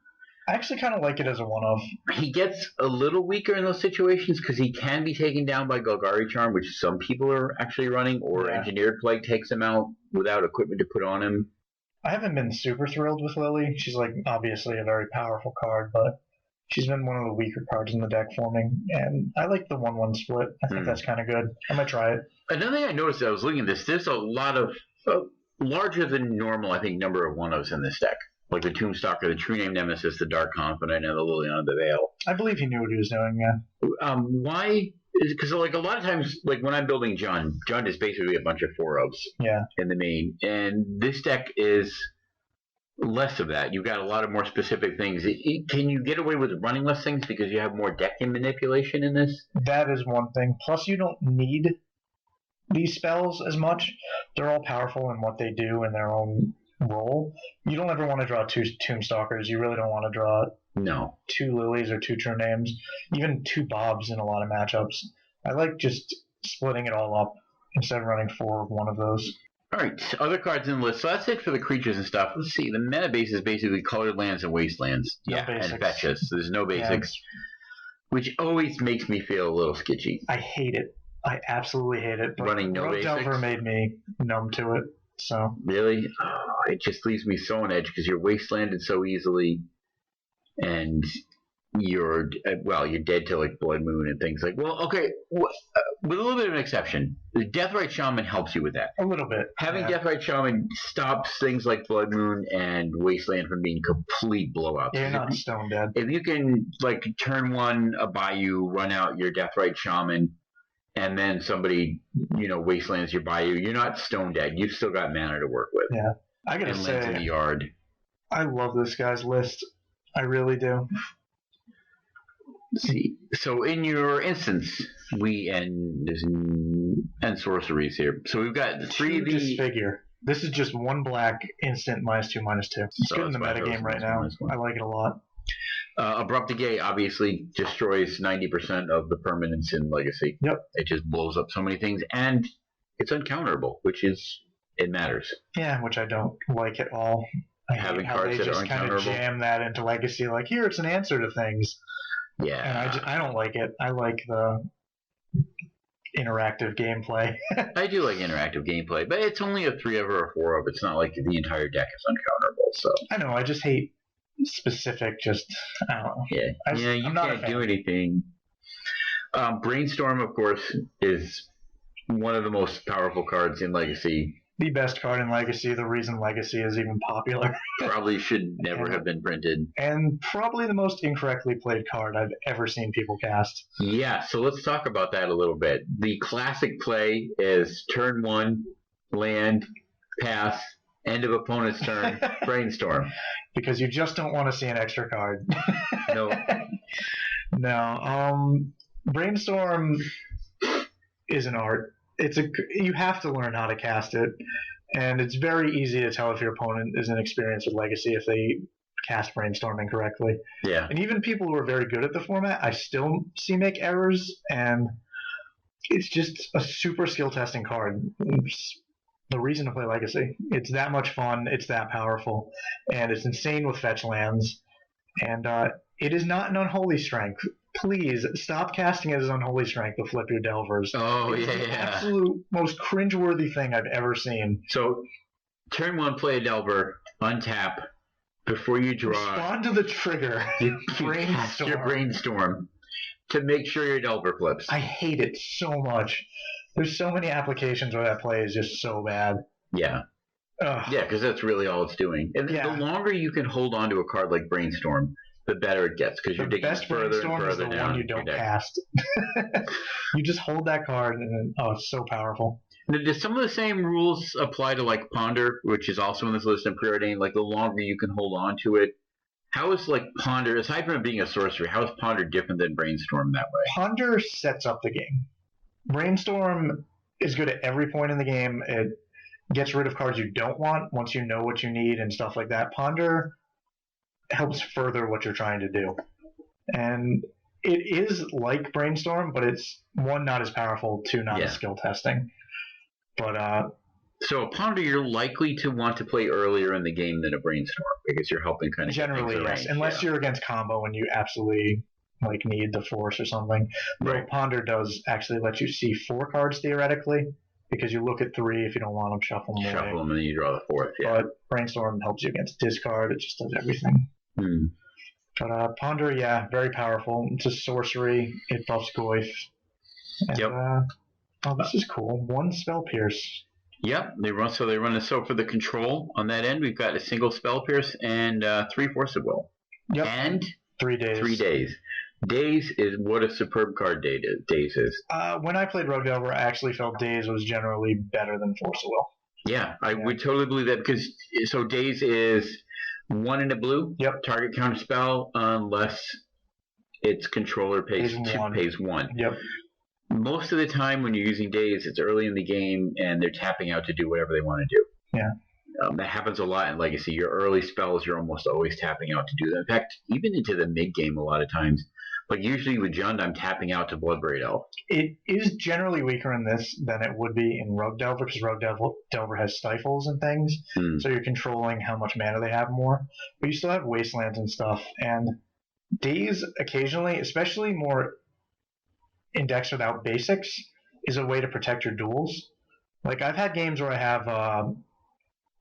I actually kind of like it as a one-off. He gets a little weaker in those situations because he can be taken down by Golgari Charm, which some people are actually running, or Engineered Plague takes him out without equipment to put on him. I haven't been super thrilled with Lily. She's like obviously a very powerful card, but she's been one of the weaker cards in the deck for me. And I like the 1/1 split. I think that's kind of good. I might try it. Another thing I noticed as I was looking at this, there's a lot of larger than normal, I think, number of 1/0s in this deck. Like the Tombstalker, the True Name Nemesis, the Dark Confidant, and the Liliana the Veil. I believe he knew what he was doing, yeah. Why? Because like a lot of times, like when I'm building Jund is basically a bunch of 4/0s in the main. And this deck is less of that. You've got a lot of more specific things. Can you get away with running less things because you have more deck manipulation in this? That is one thing. Plus, you don't need these spells as much. They're all powerful in what they do in their own role. You don't ever want to draw 2 Tombstalkers. You really don't want to draw 2 Lilies or 2 True Names, even 2 Bobs in a lot of matchups. I like just splitting it all up instead of running 4 of one of those. All right, other cards in the list. So that's it for the creatures and stuff. Let's see. The meta base is basically colored lands and wastelands. And fetches. There's no basics, which always makes me feel a little sketchy. I hate it. I absolutely hate it. But running no basics. Delver made me numb to it. So really, it just leaves me so on edge because you're wastelanded so easily, and you're dead to like Blood Moon and things like. Well, okay, with a little bit of an exception, the Deathrite Shaman helps you with that a little bit. Having Deathrite Shaman stops things like Blood Moon and Wasteland from being complete blowouts. You're not stone dead. If you can like turn 1 a Bayou, run out your Deathrite Shaman, and then somebody, wastelands your Bayou, you're not stone dead. You've still got mana to work with. Yeah. I gotta say, lands in the yard. I love this guy's list. I really do. Let's see. So in your instance, and sorceries here. So we've got 3 of these. Disfigure. This is just 1 black instant -2/-2. It's good in the metagame right now. I like it a lot. Abrupt Decay obviously destroys 90% of the permanents in Legacy. Yep. It just blows up so many things, and it's uncounterable, it matters. Yeah, which I don't like at all. Having cards that are uncounterable. They just kind of jam that into Legacy, like, here, it's an answer to things. Yeah. And I don't like it. I like the interactive gameplay. I do like interactive gameplay, but it's only a 3 of or a 4 of. It's not like the entire deck is uncounterable. So I know. I just hate specific. I don't know. Yeah. You can't do anything. Brainstorm, of course, is one of the most powerful cards in Legacy. The best card in Legacy, the reason Legacy is even popular. Probably should never have been printed. And probably the most incorrectly played card I've ever seen people cast. Yeah, so let's talk about that a little bit. The classic play is turn 1, land, pass, end of opponent's turn, brainstorm. Because you just don't want to see an extra card. No. No. Brainstorm is an art. You have to learn how to cast it, and it's very easy to tell if your opponent is inexperienced with Legacy if they cast Brainstorm incorrectly. Yeah. And even people who are very good at the format, I still see make errors, and it's just a super skill testing card. It's the reason to play Legacy. It's that much fun, it's that powerful, and it's insane with fetch lands, and it is not an unholy strength. Please stop casting it as Unholy Strength to flip your Delvers. Oh, it's the absolute most cringeworthy thing I've ever seen. So, turn 1, play a Delver, untap, before you draw. Respond to the trigger. You cast your Brainstorm to make sure your Delver flips. I hate it so much. There's so many applications where that play is just so bad. Yeah. Ugh. Yeah, because that's really all it's doing. And the longer you can hold on to a card like Brainstorm, the better it gets, because you're digging further and further is the down. One you don't cast. You just hold that card, and then, it's so powerful. Now, do some of the same rules apply to like Ponder, which is also in this list, and Preordained? Like the longer you can hold on to it, how is like Ponder, aside from it being a sorcery, how is Ponder different than Brainstorm that way? Ponder sets up the game. Brainstorm is good at every point in the game. It gets rid of cards you don't want once you know what you need and stuff like that. Ponder helps further what you're trying to do. And it is like Brainstorm, but it's 1, not as powerful, 2, not as skill testing. But So a Ponder you're likely to want to play earlier in the game than a Brainstorm because you're helping kind of Generally, yes. Unless you're against combo and you absolutely need the force or something. Right. Ponder does actually let you see 4 cards theoretically, because you look at 3. If you don't want them, shuffle them away. Shuffle them and then you draw the 4th. Yeah. But Brainstorm helps you against discard. It just does everything. But Ponder, very powerful. It's a sorcery. It buffs Goyf. And, yep. This is cool. 1 Spell Pierce. Yep, they run this. So for the control on that end, we've got a single Spell Pierce and 3 Force of Will. Yep. And 3 days. 3 days. Days is what a superb card Days is. When I played Rogue Delver, I actually felt Days was generally better than Force of Will. Yeah, I would totally believe that because Days is 1 in a blue. Yep. Target counter spell unless its controller pays 1. Yep. Most of the time when you're using Days, it's early in the game and they're tapping out to do whatever they want to do. Yeah. That happens a lot in Legacy. Your early spells, you're almost always tapping out to do them. In fact, even into the mid-game a lot of times. Like usually with Jund, I'm tapping out to Bloodbraid Elf. It is generally weaker in this than it would be in Rogue Delver, because Rogue Delver has stifles and things, so you're controlling how much mana they have more. But you still have Wastelands and stuff, and Days occasionally, especially more index without basics, is a way to protect your duels. Like I've had games where I have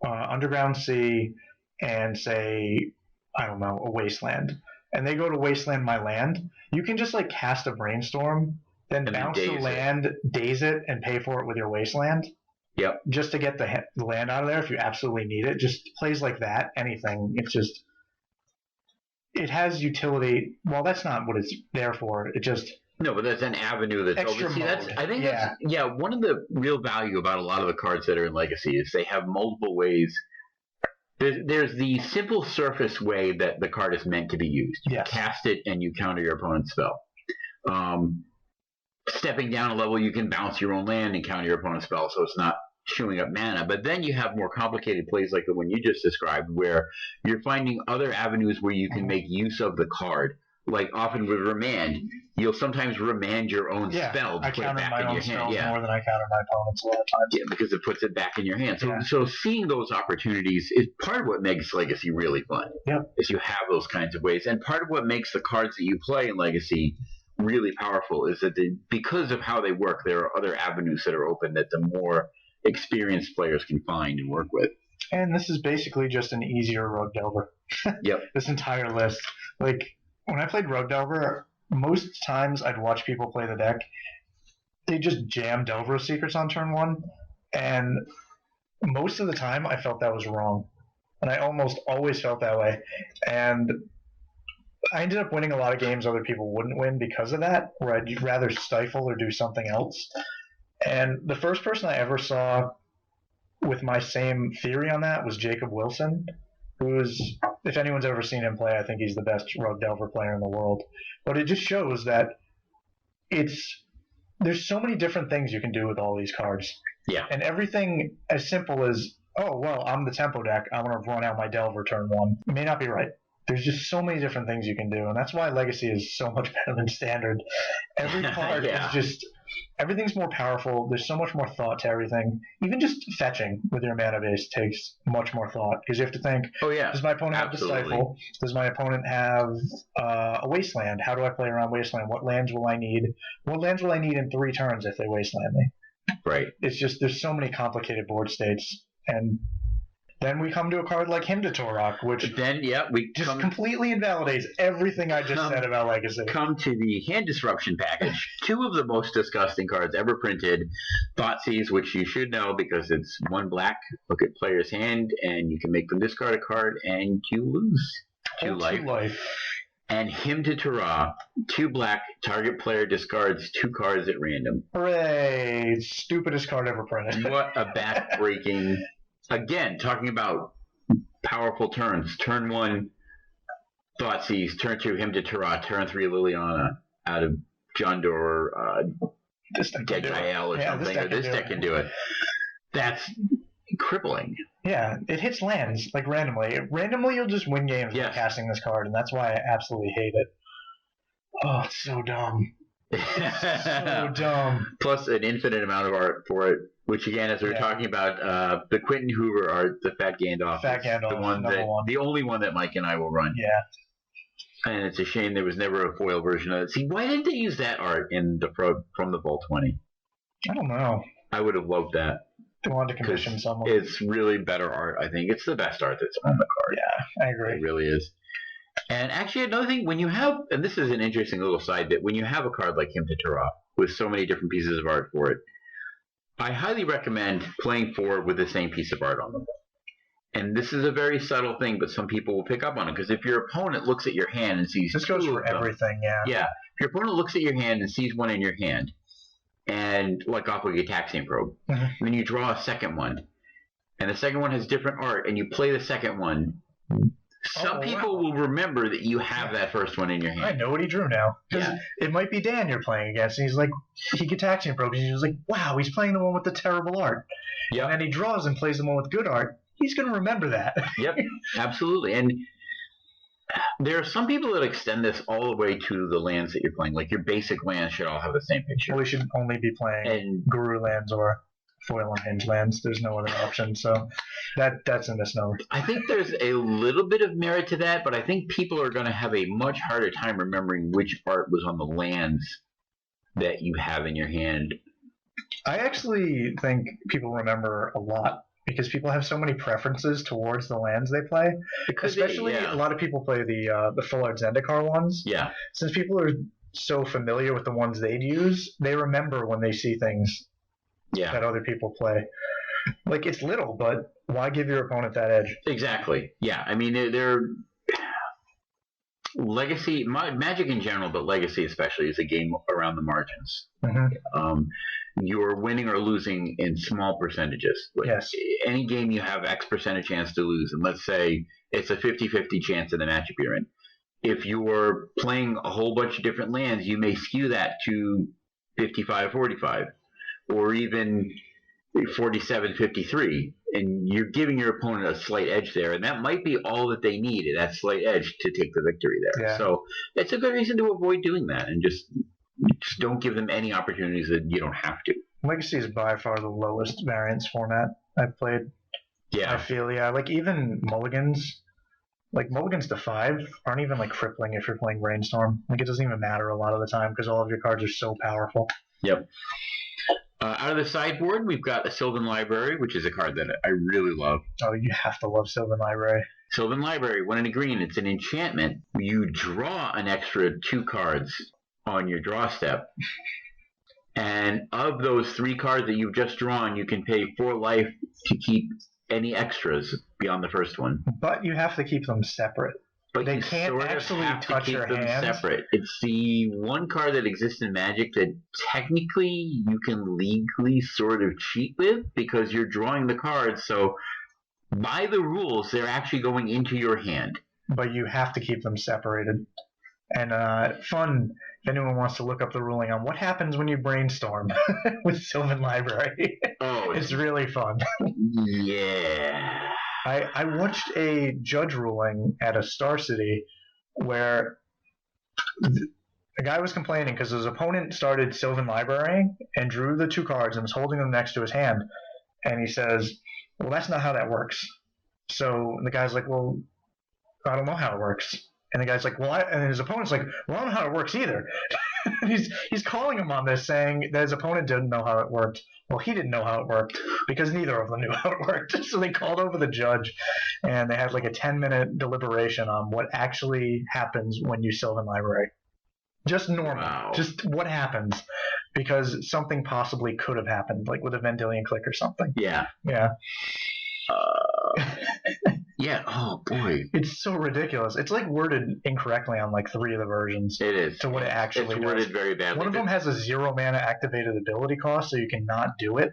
Underground Sea and say, I don't know, a Wasteland, and they go to Wasteland my land. You can just like cast a Brainstorm, then bounce the land, daze it, and pay for it with your Wasteland. Yep. Just to get the land out of there if you absolutely need it. Just plays like that, anything. It's just, it has utility. Well, that's not what it's there for. It just... No, but that's an avenue that's extra open. See, I think one of the real value about a lot of the cards that are in Legacy is they have multiple ways. There's the simple surface way that the card is meant to be used. You cast it and you counter your opponent's spell. Stepping down a level, you can bounce your own land and counter your opponent's spell, so it's not chewing up mana. But then you have more complicated plays like the one you just described, where you're finding other avenues where you can make use of the card. Like often with Remand, you'll sometimes remand your own spell to put it back in your hand. More than I counter my opponent's a lot of times. Yeah, because it puts it back in your hand. So seeing those opportunities is part of what makes Legacy really fun. Yep. Is you have those kinds of ways. And part of what makes the cards that you play in Legacy really powerful is that because of how they work, there are other avenues that are open that the more experienced players can find and work with. And this is basically just an easier Rogue Delver. Yep. This entire list. Like, when I played Rogue Delver, most times I'd watch people play the deck. They just jam Delver Secrets on turn 1, and most of the time I felt that was wrong. And I almost always felt that way. And I ended up winning a lot of games other people wouldn't win because of that, where I'd rather stifle or do something else. And the first person I ever saw with my same theory on that was Jacob Wilson, who's, if anyone's ever seen him play, I think he's the best Rogue Delver player in the world. But it just shows that there's so many different things you can do with all these cards. Yeah. And everything as simple as, oh, well, I'm the tempo deck, I want to run out my Delver turn 1. It may not be right. There's just so many different things you can do, and that's why Legacy is so much better than Standard. Every card is just... Everything's more powerful. There's so much more thought to everything. Even just fetching with your mana base takes much more thought, because you have to think, does my opponent have the Stifle? Does my opponent have a Wasteland? How do I play around Wasteland? What lands will I need? What lands will I need in 3 turns if they Wasteland me? Right. It's just, there's so many complicated board states. And then we come to a card like Hymn to Torok, which we just completely invalidates everything I just said about Legacy. Come to the Hand Disruption package. 2 of the most disgusting cards ever printed. Thoughtseize, which you should know because it's 1 black. Look at player's hand, and you can make them discard a card, and you lose 2 life. And Hymn to Torok, 2 black. Target player discards 2 cards at random. Hooray! Stupidest card ever printed. What a backbreaking... Again, talking about powerful turns. Turn 1, Thoughtseize. Turn 2, Hymn to Torok. Turn 3, Liliana out of Jund or Degael or something. This deck can do it. That's crippling. Yeah, it hits lands, like, randomly. Randomly, you'll just win games by casting this card, and that's why I absolutely hate it. Oh, it's so dumb. So dumb. Plus an infinite amount of art for it, which again, as we were talking about, the Quentin Hoover art, the Fat Gandalf, the only one that Mike and I will run. Yeah. And it's a shame there was never a foil version of it. See, why didn't they use that art in from the Vol 20? I don't know. I would have loved that. They wanted to commission someone. It's really better art, I think. It's the best art that's on the card. Yeah, I agree. It really is. And actually, another thing, when you have, and this is an interesting little side bit, when you have a card like him to draw with so many different pieces of art for it, I highly recommend playing 4 with the same piece of art on them. And this is a very subtle thing, but some people will pick up on it, because if your opponent looks at your hand and sees this goes for everything, Yeah. If your opponent looks at your hand and sees one in your hand, and like off with your taxiing probe, and then you draw a second one, and the second one has different art, and you play the second one, some people will remember that you have that first one in your hand. I know what he drew now. It might be Dan you're playing against, and he's like, he gets action probes, and he's like, wow, he's playing the one with the terrible art. Yep. And then he draws and plays the one with good art. He's going to remember that. Yep, absolutely. And there are some people that extend this all the way to the lands that you're playing. Like your basic lands should all have the same picture. Well, we should only be playing Guru lands or foil and hinge lands. There's no other option. So that's a misnomer. I think there's a little bit of merit to that, but I think people are going to have a much harder time remembering which art was on the lands that you have in your hand. I actually think people remember a lot, because people have so many preferences towards the lands they play. Especially a lot of people play the full art Zendikar ones. Yeah. Since people are so familiar with the ones they'd use, they remember when they see things that other people play. Like, it's little, but why give your opponent that edge? Exactly. Yeah. I mean, they're Legacy, Magic in general, but Legacy especially, is a game around the margins. You're winning or losing in small percentages. Yes. Any game you have X percent chance to lose, and let's say it's a 50-50 chance in the matchup you're in. If you're playing a whole bunch of different lands, you may skew that to 55-45, or even 47-53, and you're giving your opponent a slight edge there, and that might be all that they need, that slight edge to take the victory there. Yeah. So it's a good reason to avoid doing that, and just don't give them any opportunities that you don't have to. Legacy is by far the lowest variance format I've played. Yeah. I feel, like even mulligans, like mulligans to 5 aren't even like crippling if you're playing Brainstorm. Like, it doesn't even matter a lot of the time because all of your cards are so powerful. Yep. Out of the sideboard, we've got a Sylvan Library, which is a card that I really love. Oh, you have to love Sylvan Library. Sylvan Library, 1 and a green. It's an enchantment. You draw an extra 2 cards on your draw step. And of those 3 cards that you've just drawn, you can pay 4 life to keep any extras beyond the first one. But you have to keep them separate. But they you can't sort of actually have touch to keep your them hands. Separate. It's the one card that exists in Magic that technically you can legally sort of cheat with, because you're drawing the cards. So by the rules, they're actually going into your hand. But you have to keep them separated. And fun, if anyone wants to look up the ruling on what happens when you brainstorm with Sylvan Library. Oh, it's really fun. Yeah. I watched a judge ruling at a Star City where a guy was complaining because his opponent started Sylvan Library and drew the 2 cards and was holding them next to his hand. And he says, well, that's not how that works. So the guy's like, well, I don't know how it works. And the guy's like, well, and his opponent's like, well, I don't know how it works either. he's calling him on this, saying that his opponent didn't know how it worked. Well, he didn't know how it worked because neither of them knew how it worked. So they called over the judge, and they had like a 10-minute deliberation on what actually happens when you Sylvan Library. Just normal. Wow. Just what happens, because something possibly could have happened, like with a Vendilion Click or something. Yeah. Yeah. Yeah. Oh boy, it's so ridiculous. It's like worded incorrectly on like 3 of the versions. It is to what it actually It's worded very badly. One of them has a 0 mana activated ability cost, so you cannot do it.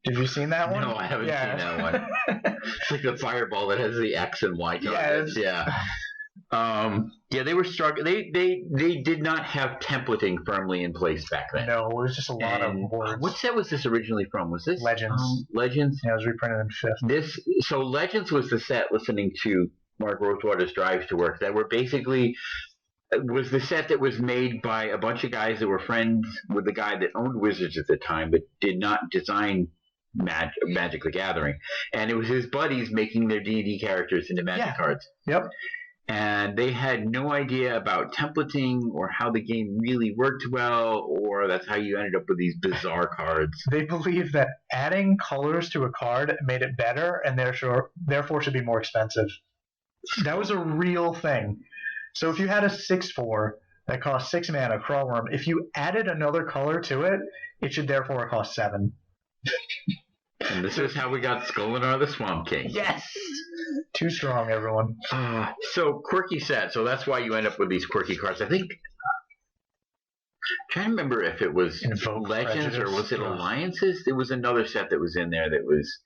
Have you seen that one? No, I haven't seen that one. It's like the fireball that has the X and Y targets. Yeah. They were struggling. They did not have templating firmly in place back then. No, it was just a lot of words. What set was this originally from? Was this Legends? Legends? Yeah, it was reprinted in 5th. So Legends was the set listening to Mark Rosewater's Drives to Work that were basically was the set that was made by a bunch of guys that were friends with the guy that owned Wizards at the time, but did not design Magic the Gathering. And it was his buddies making their D&D characters into Magic cards. Yep. And they had no idea about templating or how the game really worked well, or that's how you ended up with these bizarre cards. They believed that adding colors to a card made it better and therefore should be more expensive. That was a real thing. So if you had a 6/4 that cost 6 mana, Crawl Worm, if you added another color to it, it should therefore cost 7. And this is how we got Skolinar the Swamp King. Yes! Too strong, everyone. So, quirky set. So that's why you end up with these quirky cards. I think... I'm trying to remember if it was Invoke Legends Prejudice. or was it Alliances? There was another set that was in there that was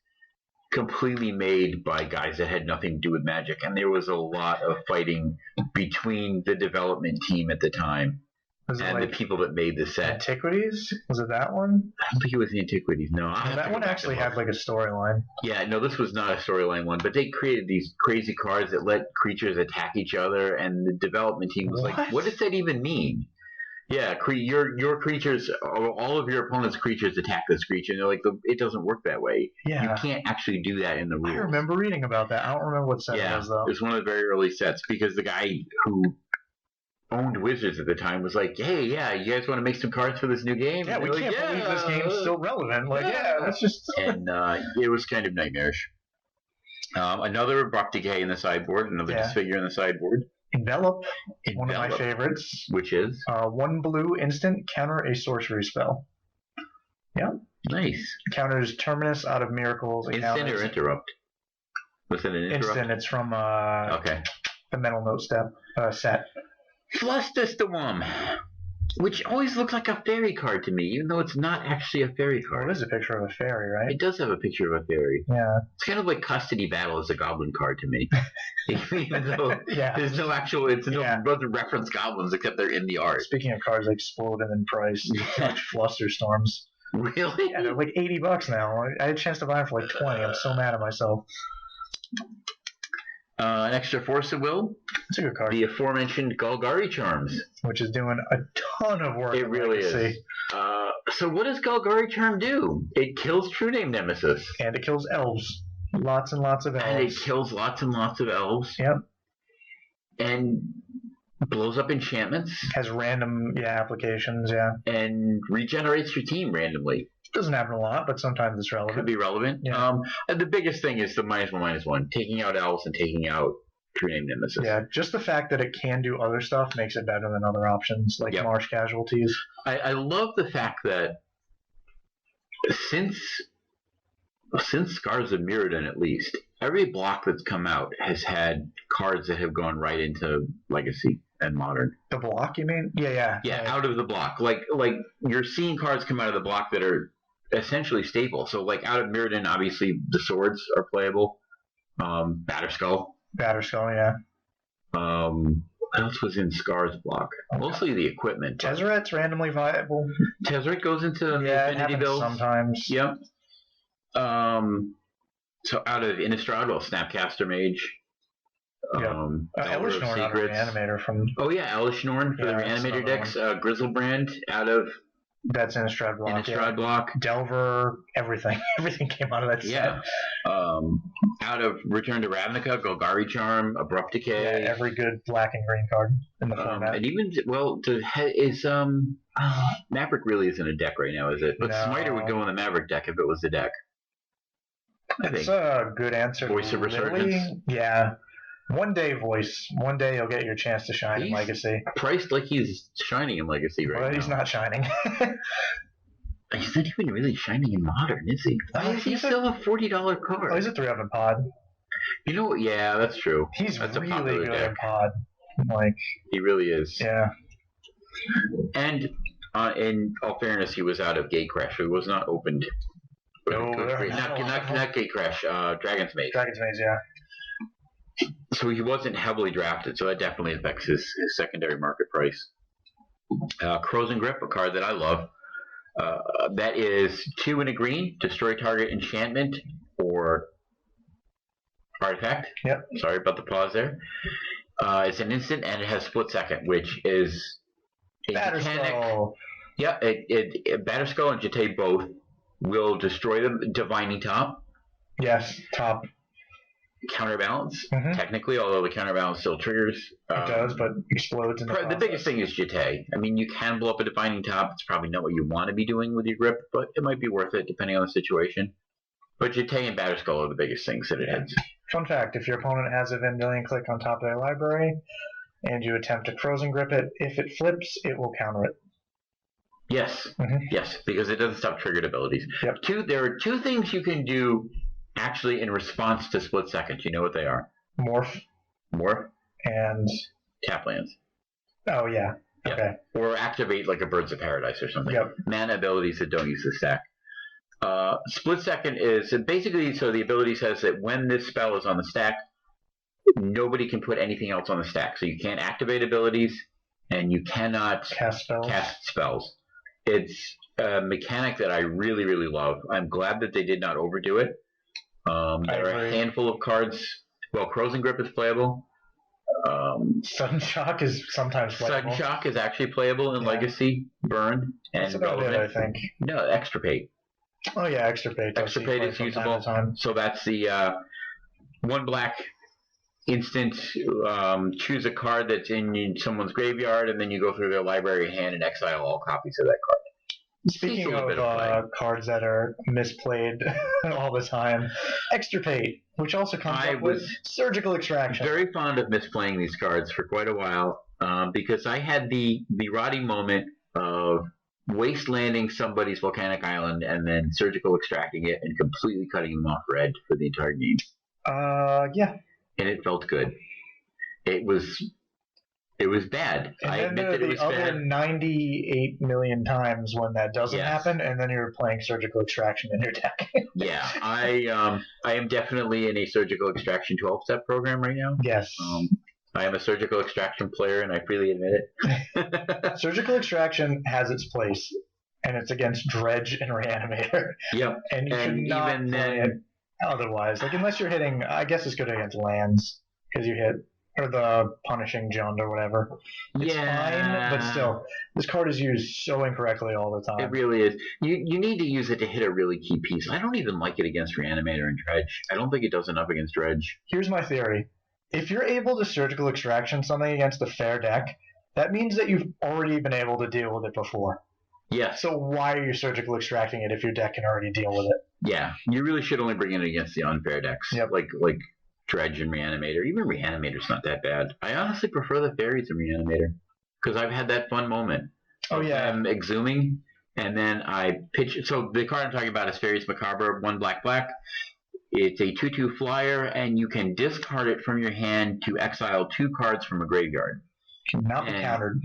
completely made by guys that had nothing to do with Magic. And there was a lot of fighting between the development team at the time Was it and like the people that made the set. Antiquities? Was it that one? I don't think it was the Antiquities. No, That one actually had like a storyline. Yeah, no, this was not a storyline one, but they created these crazy cards that let creatures attack each other, and the development team was like, what does that even mean? Yeah, your creatures, all of your opponent's creatures attack this creature, and they're like, it doesn't work that way. Yeah. You can't actually do that in the rules. I remember reading about that. I don't remember what set it was, though. It was one of the very early sets, because the guy who owned Wizards at the time was like, hey, yeah, you guys want to make some cards for this new game? Yeah, And we they're can't like, believe this game's still relevant. Like, let's just... And it was kind of nightmarish. Another Abrupt Decay in the sideboard, another Disfigure in the sideboard. Envelop, one of my favorites. Which is? 1 blue instant, counter a sorcery spell. Yeah. Nice. Counters Terminus out of Miracles. Instant or interrupt? Was it an interrupt? Instant, it's from okay. the Mental Note set. Flustus-the-Wum, which always looks like a fairy card to me, even though it's not actually a fairy card. Well, it is a picture of a fairy, right? It does have a picture of a fairy. Yeah. It's kind of like Custody Battle as a goblin card to me. Even though there's no actual, doesn't reference goblins except they're in the art. Speaking of cards exploding in price, such Flusterstorms. Really? Yeah, they're like $80 now. I had a chance to buy them for like 20. I'm so mad at myself. An extra Force of Will. It's a good card. The aforementioned Golgari Charms. Which is doing a ton of work. It really is. So what does Golgari Charm do? It kills True Name Nemesis. And it kills elves. Lots and lots of elves. And it kills lots and lots of elves. Yep. And blows up enchantments. Has random applications, And regenerates your team randomly. Doesn't happen a lot, but sometimes it's relevant. Could be relevant. Yeah. And the biggest thing is the -1/-1, taking out elves and taking out True Name Nemesis. Yeah, just the fact that it can do other stuff makes it better than other options, like Marsh Casualties. I love the fact that since Scars of Mirrodin, at least, every block that's come out has had cards that have gone right into Legacy and Modern. The block, you mean? Yeah. Yeah, out of the block. Like you're seeing cards come out of the block that are essentially staple. So, like, out of Mirrodin, obviously, the swords are playable. Batterskull, yeah. What else was in Scar's block? Mostly the equipment. Tezzeret's randomly viable. Tezzeret goes into the Affinity it build. Sometimes. Yep. So out of Innistrad, Snapcaster Mage. Elishnorn out of Reanimator from... Oh, yeah, Elishnorn for the Reanimator decks. Grizzlebrand out of... That's Innistrad block. Delver, everything. Everything came out of that set. Yeah. Out of Return to Ravnica, Golgari Charm, Abrupt Decay. Yeah, every good black and green card in the format. And even, Maverick really isn't a deck right now, is it? But Smiter would go in the Maverick deck if it was the deck. That's a good answer. Voice of Resurgence. Yeah. One day, Voice. One day you'll get your chance to shine in Legacy. Priced like he's shining in Legacy right now. Well, he's not shining. He's not even really shining in Modern, is he? Why is he still a $40 card? Oh, he's a 3-up in Pod. You know what? Yeah, that's true. He's that's really good in Pod. Like, he really is. Yeah. And in all fairness, he was out of Gatecrash. He was not opened. No, not Gatecrash. Dragon's Maze. Dragon's Maze, yeah. So he wasn't heavily drafted, so that definitely affects his secondary market price. Crows and Grip, a card that I love. That is 2 and a green, destroy target enchantment or artifact. Yep. Sorry about the pause there. It's an instant, and it has split second, which is a mechanic. Batterskull. Yeah, Batterskull and Jete both will destroy the Divining Top. Yes, top. Counterbalance, Mhm. technically, although the counterbalance still triggers. It does, but explodes in the The biggest thing is Jete. I mean, you can blow up a Divining Top. It's probably not what you want to be doing with your grip, but it might be worth it depending on the situation. But Jete and Batterskull are the biggest things that it hits. Fun fact, if your opponent has a Vendilion click on top of their library, and you attempt to Frozen Grip it, if it flips, it will counter it. Yes, yes, because it doesn't stop triggered abilities. Yep. There are two things you can do actually in response to split second. You know what they are? Morph and... Tap lands. Oh, yeah. Yep. Okay. Or activate like a Birds of Paradise or something. Yep. Mana abilities that don't use the stack. Split second is basically, so the ability says that when this spell is on the stack, nobody can put anything else on the stack. So you can't activate abilities, and you cannot cast spells. It's a mechanic that I really, really love. I'm glad that they did not overdo it. There are a handful of cards. Well, Frozen Grip is playable. Sudden Shock is sometimes playable. Sudden Shock is actually playable in Legacy, Burn, and That's about it, I think. No, Extirpate. Oh yeah, Extirpate. Extirpate is usable. So that's the 1 black instant. Choose a card that's in someone's graveyard, and then you go through their library hand and exile all copies of that card. Speaking of cards that are misplayed all the time, Extirpate, which also comes up with Surgical Extraction. Very fond of misplaying these cards for quite a while because I had the rotting moment of wastelanding somebody's volcanic island and then surgical extracting it and completely cutting them off red for the entire game. Yeah. And it felt good. It was bad. And I then admit that it was the other bad. 98 million times when that doesn't happen, and then you're playing Surgical Extraction in your deck. Yeah, I am definitely in a Surgical Extraction 12-step program right now. Yes. I am a Surgical Extraction player, and I freely admit it. Surgical Extraction has its place, and it's against Dredge and Reanimator. Yep. And you should not even play it otherwise. Like, unless you're hitting, I guess it's good against lands, because you hit, or the Punishing Jund or whatever. It's fine, but still, this card is used so incorrectly all the time. It really is. You need to use it to hit a really key piece. I don't even like it against Reanimator and Dredge. I don't think it does enough against Dredge. Here's my theory. If you're able to Surgical Extraction something against a fair deck, that means that you've already been able to deal with it before. Yeah. So why are you Surgical Extracting it if your deck can already deal with it? Yeah. You really should only bring it against the unfair decks. Yep. Like Dredge and Reanimator. Even Reanimator's not that bad. I honestly prefer the fairies in Reanimator because I've had that fun moment. Oh, yeah. I'm exhuming, and then I pitch. So the card I'm talking about is Fairies Macabre, 1 black. It's a 2/2 flyer, and you can discard it from your hand to exile 2 cards from a graveyard. Cannot be countered.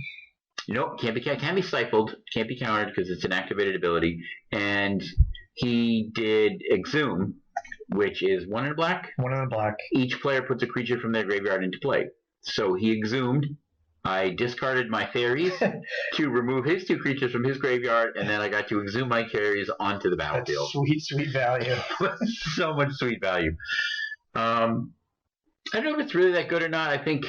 Nope, can't be stifled. Can't be countered because it's an activated ability. And he did Exhume, which is 1 in a black. 1 in a black. Each player puts a creature from their graveyard into play. So he exhumed. I discarded my fairies to remove his 2 creatures from his graveyard, and then I got to exhume my fairies onto the battlefield. That's sweet, sweet value. So much sweet value. I don't know if it's really that good or not. I think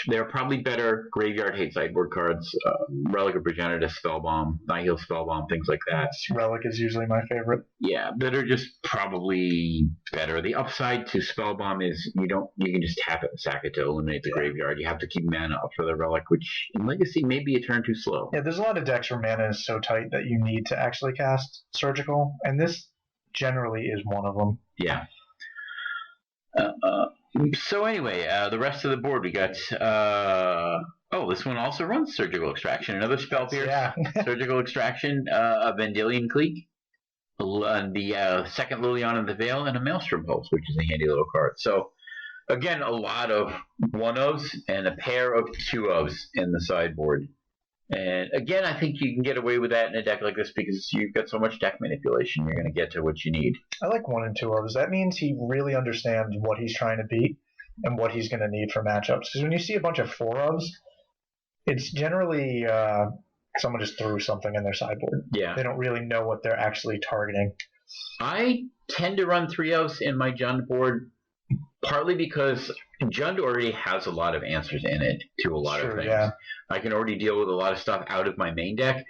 there are probably better graveyard hate sideboard cards. Relic of Progenitor, Spellbomb, Nihil Spellbomb, things like that. Relic is usually my favorite. Yeah, that are just probably better. The upside to Spellbomb is you can just tap it and sack it to eliminate the graveyard. You have to keep mana up for the Relic, which in Legacy may be a turn too slow. Yeah, there's a lot of decks where mana is so tight that you need to actually cast Surgical, and this generally is one of them. Yeah. So anyway, the rest of the board we got. This one also runs Surgical Extraction. Another spell pierce. Yeah. Surgical Extraction, a Vendilion Clique, the second Liliana in the Veil, and a Maelstrom Pulse, which is a handy little card. So again, a lot of 1/0s and a pair of 2/0s in the sideboard. And again, I think you can get away with that in a deck like this because you've got so much deck manipulation. You're going to get to what you need. I like 1 and 2/0s. That means he really understands what he's trying to beat and what he's going to need for matchups. Because when you see a bunch of 4/0s, it's generally someone just threw something in their sideboard. Yeah. They don't really know what they're actually targeting. I tend to run 3/0s in my Jund board Partly because Jund already has a lot of answers in it to a lot of things. Yeah. I can already deal with a lot of stuff out of my main deck,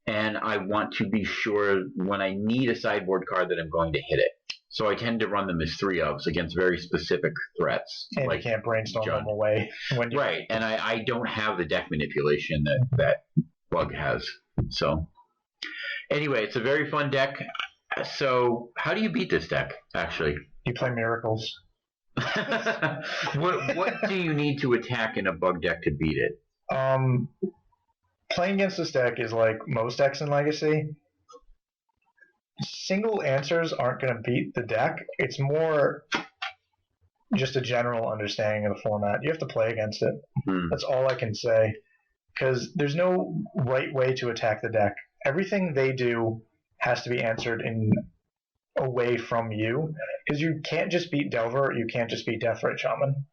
and I want to be sure when I need a sideboard card that I'm going to hit it. So I tend to run them as 3-ofs against very specific threats. And like you can't brainstorm Jund. them away. Right, and I don't have the deck manipulation that Bug has. So anyway, it's a very fun deck. So how do you beat this deck, actually? You play Miracles. What do you need to attack in a Bug deck to beat it? Playing against this deck is like most decks in Legacy. Single answers aren't going to beat the deck. It's more just a general understanding of the format. You have to play against it. That's all I can say. Because there's no right way to attack the deck. Everything they do has to be answered in away from you. Because you can't just beat Delver, you can't just beat Deathrite Shaman.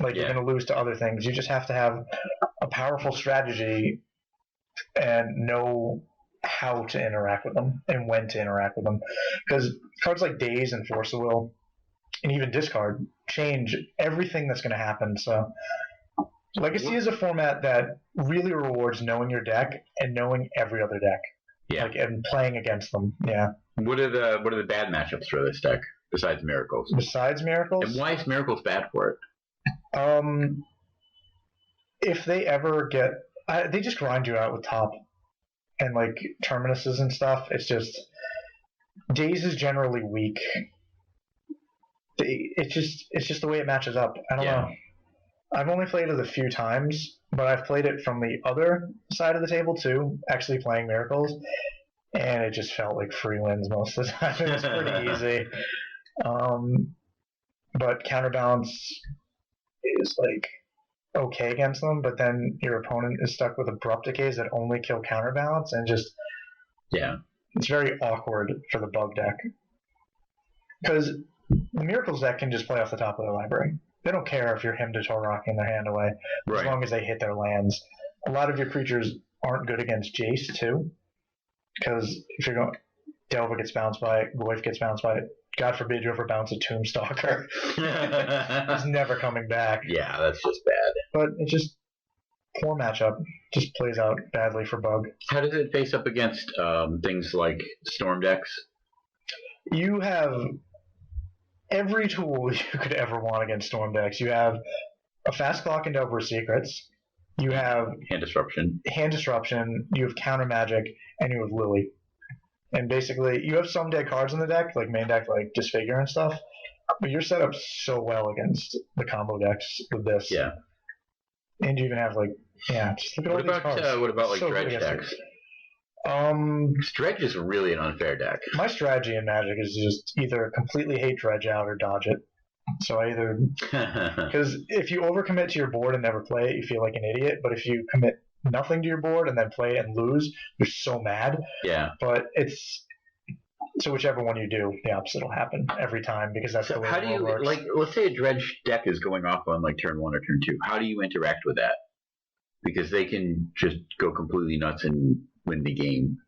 You're going to lose to other things. You just have to have a powerful strategy and know how to interact with them and when to interact with them. Because cards like Daze and Force of Will, and even Discard, change everything that's going to happen. So Legacy is a format that really rewards knowing your deck and knowing every other deck. Yeah. And playing against them. Yeah. What are the bad matchups for this deck besides Miracles? Besides Miracles? And why is Miracles bad for it? If they ever get... they just grind you out with top. And Terminuses and stuff. It's just... Daze is generally weak. It's just the way it matches up. I don't know. I've only played it a few times, but I've played it from the other side of the table too, actually playing Miracles, and it just felt like free wins most of the time. It was pretty easy. But Counterbalance is okay against them, but then your opponent is stuck with Abrupt Decays that only kill Counterbalance, and just it's very awkward for the Bug deck. Because the Miracles deck can just play off the top of their library. They don't care if you're Hymn to Torok in their hand away, as long as they hit their lands. A lot of your creatures aren't good against Jace, too, because if you're going... Delver gets bounced by it, Goyf gets bounced by it. God forbid you ever bounce a Tombstalker. He's never coming back. Yeah, that's just bad. But it's just... poor matchup. Just plays out badly for Bug. How does it face up against things like Storm decks? You have every tool you could ever want against Storm decks. You have a Fast Clock and Delver Secrets. You have Hand Disruption. You have Counter Magic, and you have Lily. And basically, you have some dead cards in the deck, like main deck, like Disfigure and stuff. But you're set up so well against the combo decks with this. Yeah. And you even have just look at all these cards. What about So Dredge good decks? Dredge is really an unfair deck. My strategy in Magic is just either completely hate Dredge out or dodge it. So I either... Because if you overcommit to your board and never play it, you feel like an idiot. But if you commit nothing to your board and then play it and lose, you're so mad. Yeah. But it's... So whichever one you do, the opposite will happen every time, because that's the way how the do you, world works. let's say a Dredge deck is going off on turn 1 or turn 2. How do you interact with that? Because they can just go completely nuts and win the game,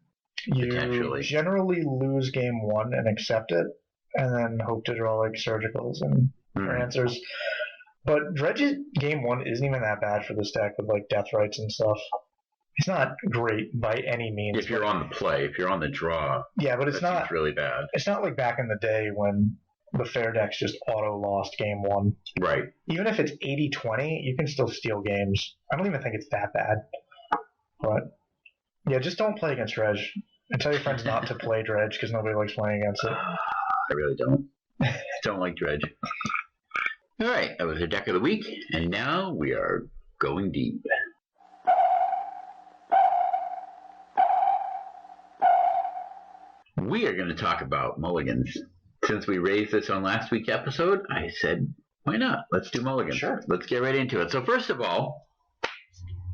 potentially. You generally lose game 1 and accept it, and then hope to draw surgicals and for answers. But Dredge's game 1 isn't even that bad for this deck with Death Rights and stuff. It's not great by any means. If you're on the play, if you're on the draw, yeah, but it's not really bad. It's not like back in the day when the fair decks just auto lost game 1. Right. Even if it's 80-20, you can still steal games. I don't even think it's that bad. But yeah, just don't play against Dredge. And tell your friends not to play Dredge because nobody likes playing against it. I really don't. Don't like Dredge. All right, that was our deck of the week, and now we are going deep. We are going to talk about mulligans. Since we raised this on last week's episode, I said, why not? Let's do mulligans. Sure. Let's get right into it. So first of all,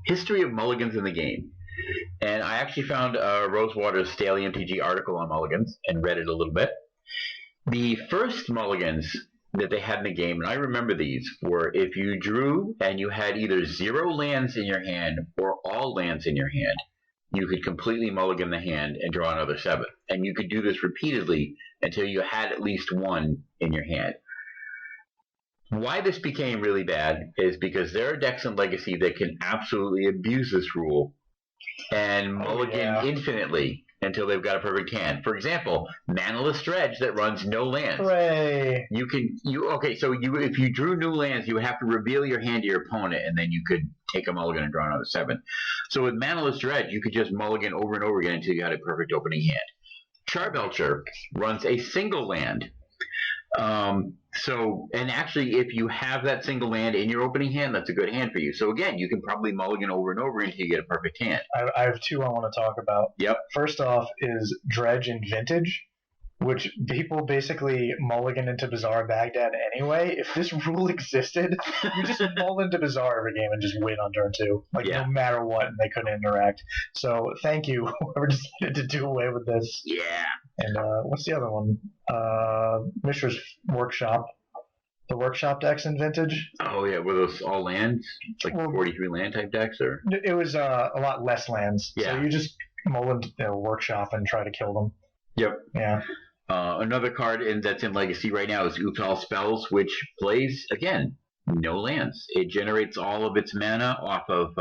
history of mulligans in the game. And I actually found Rosewater's Daily MTG article on mulligans and read it a little bit. The first mulligans that they had in the game, and I remember these, were if you drew and you had either 0 lands in your hand or all lands in your hand, you could completely mulligan the hand and draw another 7. And you could do this repeatedly until you had at least 1 in your hand. Why this became really bad is because there are decks in Legacy that can absolutely abuse this rule and mulligan infinitely until they've got a perfect hand. For example, Manaless Dredge that runs no lands. Hooray! If you drew new lands, you would have to reveal your hand to your opponent, and then you could take a mulligan and draw another 7. So with Manaless Dredge, you could just mulligan over and over again until you had a perfect opening hand. Charbelcher runs a single land. And actually, if you have that single land in your opening hand, that's a good hand for you. So again, you can probably mulligan over and over until you get a perfect hand. I have 2 I want to talk about. Yep. First off is Dredge and Vintage, which people basically mulligan into Bazaar Baghdad anyway. If this rule existed, you just mull into Bazaar every game and just win on turn 2. No matter what, and they couldn't interact. So thank you, whoever decided to do away with this. Yeah. And what's the other one? Mishra's Workshop. The Workshop decks in Vintage. Oh, yeah. Were those all lands? 43 land type decks? Or it was a lot less lands. Yeah. So you just mull into their Workshop and try to kill them. Yep. Yeah. Another card that's in Legacy right now is Utal Spells, which plays, again, no lands. It generates all of its mana off of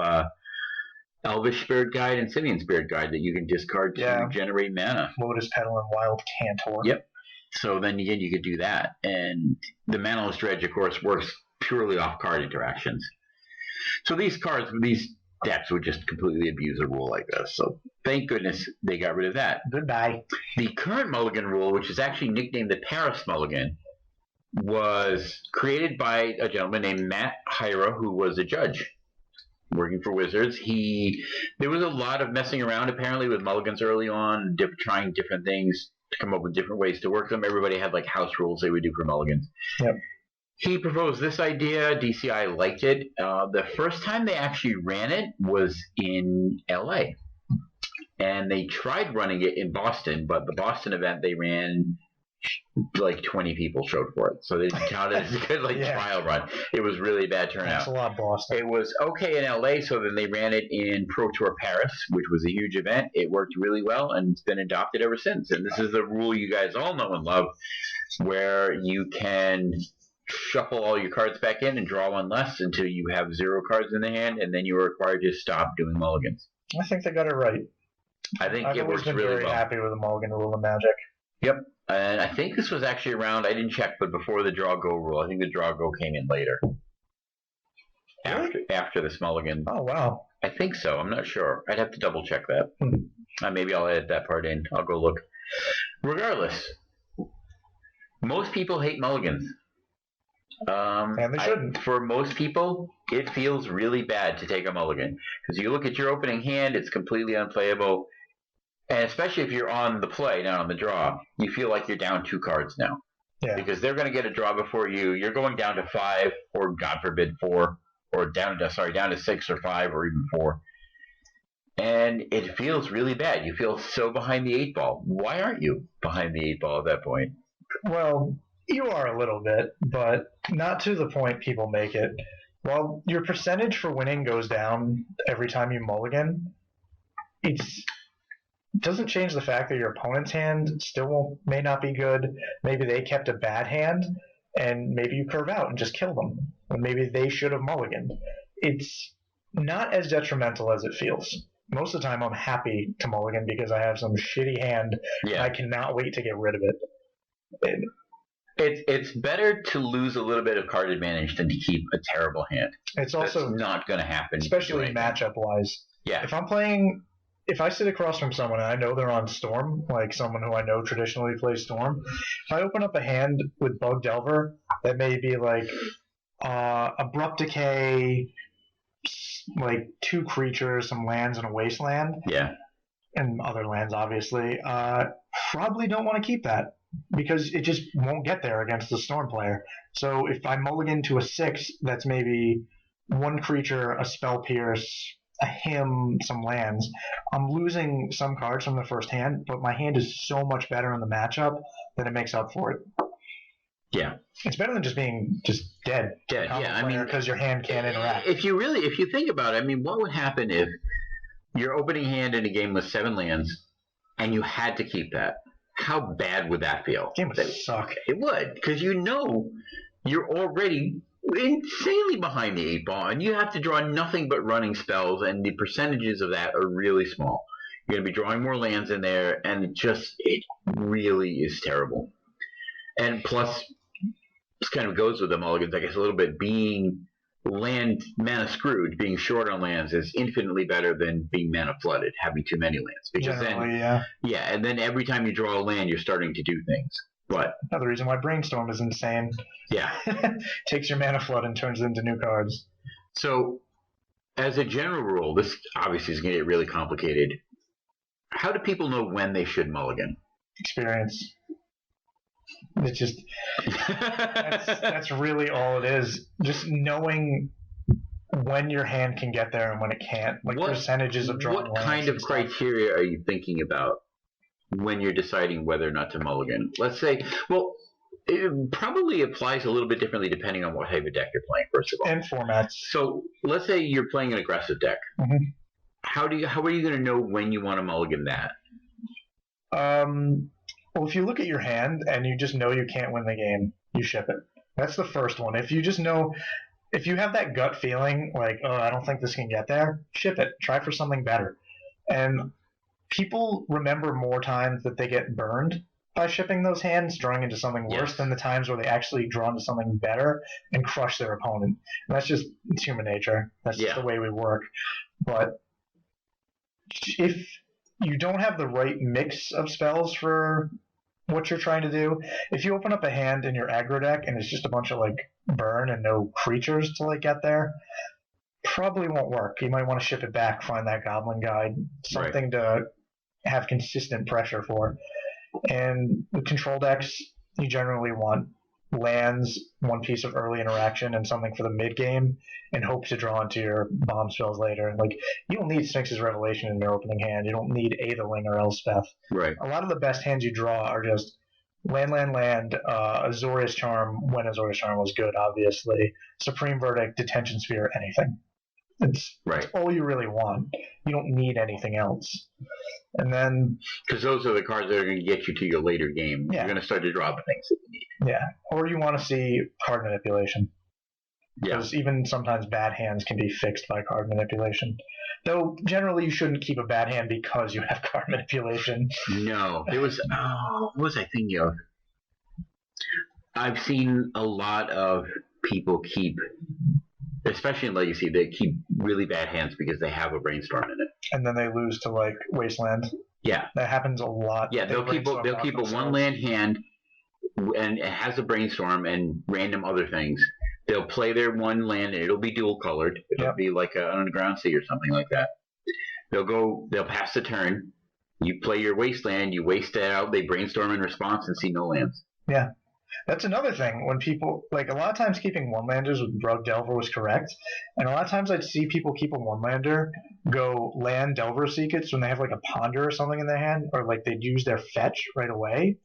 Elvish Spirit Guide and Simian Spirit Guide that you can discard to generate mana. Lotus Petal and Wild Cantor. Yep. So then again, you could do that. And the Manaless Dredge, of course, works purely off card interactions. So these decks would just completely abuse a rule like this. So thank goodness they got rid of that. Goodbye. The current mulligan rule, which is actually nicknamed the Paris Mulligan, was created by a gentleman named Matt Hyra, who was a judge working for Wizards. There was a lot of messing around apparently with mulligans early on, trying different things to come up with different ways to work them. Everybody had house rules they would do for mulligans. Yep. He proposed this idea. DCI liked it. The first time they actually ran it was in LA. And they tried running it in Boston, but the Boston event they ran, 20 people showed for it. So they didn't count it as a good trial run. It was really bad turnout. That's a lot, Boston. It was okay in LA, so then they ran it in Pro Tour Paris, which was a huge event. It worked really well, and it's been adopted ever since. And this is the rule you guys all know and love, where you can shuffle all your cards back in and draw one less until you have 0 cards in the hand, and then you are required to stop doing mulligans. I think they got it right. I think I've it works really well. I've been very happy with the mulligan rule of Magic. Yep. And I think this was actually around, I didn't check, but before the draw go rule. I think the draw go came in later. Really? After this mulligan. Oh, wow. I think so. I'm not sure. I'd have to double check that. Maybe I'll edit that part in. I'll go look. Regardless, most people hate mulligans. And they shouldn't. For most people, it feels really bad to take a mulligan. Because you look at your opening hand, it's completely unplayable. And especially if you're on the play, not on the draw, you feel like you're down 2 cards now. Yeah. Because they're going to get a draw before you. You're going down to 5, or God forbid 4, or down to 6 or 5 or even 4. And it feels really bad. You feel so behind the 8 ball. Why aren't you behind the 8 ball at that point? Well, you are a little bit, but not to the point people make it. While your percentage for winning goes down every time you mulligan, it doesn't change the fact that your opponent's hand still may not be good. Maybe they kept a bad hand, and maybe you curve out and just kill them. Or maybe they should have mulliganed. It's not as detrimental as it feels. Most of the time I'm happy to mulligan because I have some shitty hand and I cannot wait to get rid of it. It's better to lose a little bit of card advantage than to keep a terrible hand. It's also That's not going to happen. Especially matchup-wise. Yeah. If I sit across from someone and I know they're on Storm, like someone who I know traditionally plays Storm, if I open up a hand with Bug Delver that may be Abrupt Decay, 2 creatures, some lands, and a wasteland, and other lands, obviously, probably don't want to keep that because it just won't get there against the Storm player. So if I mulligan to a 6, that's maybe 1 creature, a Spell Pierce, a Hymn, some lands, I'm losing some cards from the first hand, but my hand is so much better in the matchup that it makes up for it. Yeah. It's better than just being dead. Because your hand can't interact. If you think about it, what would happen if your opening hand in a game was 7 lands and you had to keep that? How bad would that feel? The game would suck. It would, because you're already insanely behind the 8 ball, and you have to draw nothing but running spells, and the percentages of that are really small. You're going to be drawing more lands in there, and it really is terrible. And plus, this kind of goes with the mulligans, I guess, a little bit. Being mana screwed, being short on lands is infinitely better than being mana flooded, having too many lands. Because and then every time you draw a land, you're starting to do things. But another reason why Brainstorm is insane. Yeah. Takes your mana flood and turns it into new cards. So, as a general rule, this obviously is going to get really complicated. How do people know when they should mulligan? Experience. It's just that's really all it is. Just knowing when your hand can get there and when it can't. Like percentages of drawing. What kind of criteria are you thinking about when you're deciding whether or not to mulligan? Let's say, it probably applies a little bit differently depending on what type of deck you're playing, first of all. And formats. So let's say you're playing an aggressive deck. Mm-hmm. How are you going to know when you want to mulligan that? Well, if you look at your hand and you just know you can't win the game, you ship it. That's the first one. If you just know, if you have that gut feeling like, oh, I don't think this can get there, ship it. Try for something better. And people remember more times that they get burned by shipping those hands, drawing into something worse than the times where they actually draw into something better and crush their opponent. And that's just it's human nature. That's just the way we work. But if you don't have the right mix of spells for what you're trying to do, if you open up a hand in your aggro deck and it's just a bunch of like burn and no creatures to like get there, probably won't work. You might want to ship it back, find that goblin guide, something to have consistent pressure for. And with control decks, you generally want lands, one piece of early interaction, and something for the mid game, and hope to draw into your bomb spells later. And like, you don't need Sphinx's Revelation in your opening hand. You don't need Aetherling or Elspeth. Right. A lot of the best hands you draw are just land, Azorius Charm when Azorius Charm was good, obviously. Supreme Verdict, Detention Sphere, anything. It's all you really want. You don't need anything else. And then... Because those are the cards that are going to get you to your later game. Yeah. You're going to start to draw the things that you need. Yeah. Or you want to see card manipulation. Yeah. Because even sometimes bad hands can be fixed by card manipulation. Though, generally, you shouldn't keep a bad hand because you have card manipulation. No. It was... what was I thinking of? I've seen a lot of people keep... Especially in Legacy, they keep really bad hands because they have a Brainstorm in it. And then they lose to, like, Wasteland. Yeah. That happens a lot. Yeah, they'll keep a one-land hand, and it has a Brainstorm and random other things. They'll play their one land, and it'll be dual-colored. It'll be like an Underground Sea or something like that. They'll pass the turn. You play your Wasteland, you waste it out, they Brainstorm in response and see no lands. Yeah. That's another thing. When people, like, a lot of times keeping one-landers with Rogue Delver was correct, and a lot of times I'd see people keep a one-lander, go land Delver Secrets when they have, like, a Ponder or something in their hand, or, like, they'd use their fetch right away,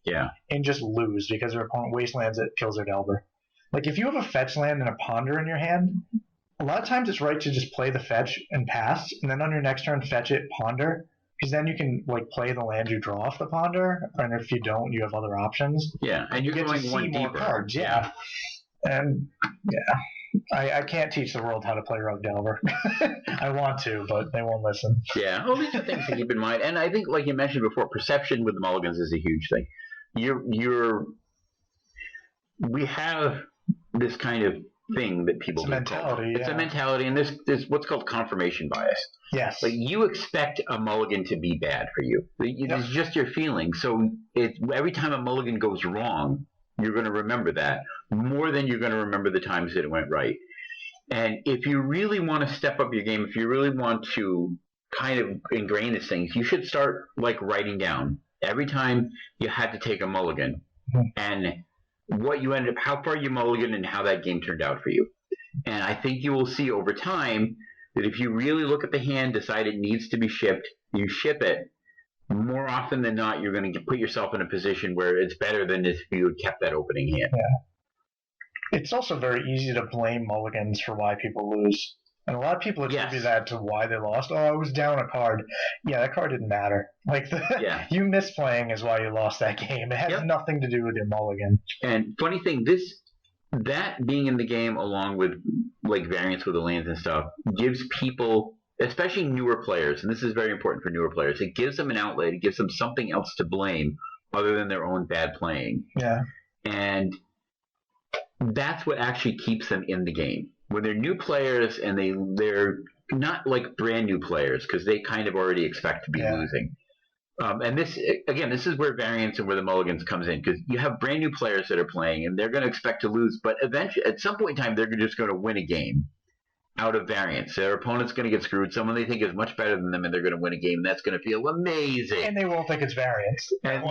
and just lose because their opponent wastelands it, kills their Delver. Like, if you have a fetch land and a Ponder in your hand, a lot of times it's right to just play the fetch and pass, and then on your next turn fetch it, Ponder, because then you can like play the land you draw off the Ponder, and if you don't, you have other options. Yeah, and you're get going to see one more deeper. cards. Yeah, and I can't teach the world how to play Rogue Delver. I want to, but they won't listen. Yeah, well, these are things to keep in mind, and I think, like you mentioned before, perception with the mulligans is a huge thing. We have this kind of thing that people it's a mentality. It's a mentality, and there's what's called confirmation bias. Yes. Like, you expect a mulligan to be bad for you. It's just your feeling. So every time a mulligan goes wrong, you're going to remember that more than you're going to remember the times that it went right. And if you really want to step up your game, if you really want to kind of ingrain these things, you should start like writing down every time you had to take a mulligan and what you ended up, how far you mulligan, and how that game turned out for you. And I think you will see over time that if you really look at the hand, decide it needs to be shipped, you ship it, more often than not, you're going to put yourself in a position where it's better than if you had kept that opening hand. Yeah. It's also very easy to blame mulligans for why people lose. And a lot of people attribute that to why they lost. Oh, I was down a card. Yeah, that card didn't matter. Like, you misplaying is why you lost that game. It has nothing to do with your mulligan. And funny thing, this that being in the game, along with like variants with the lands and stuff, gives people, especially newer players, and this is very important for newer players, it gives them an outlet. It gives them something else to blame other than their own bad playing. Yeah. And that's what actually keeps them in the game. When they're new players and they're not like brand new players because they kind of already expect to be losing. And this is where variance and where the mulligans comes in, because you have brand new players that are playing and they're going to expect to lose, but eventually, at some point in time, they're just going to win a game out of variance. Their opponent's going to get screwed. Someone they think is much better than them, and they're going to win a game. That's going to feel amazing. And they won't think it's variance. And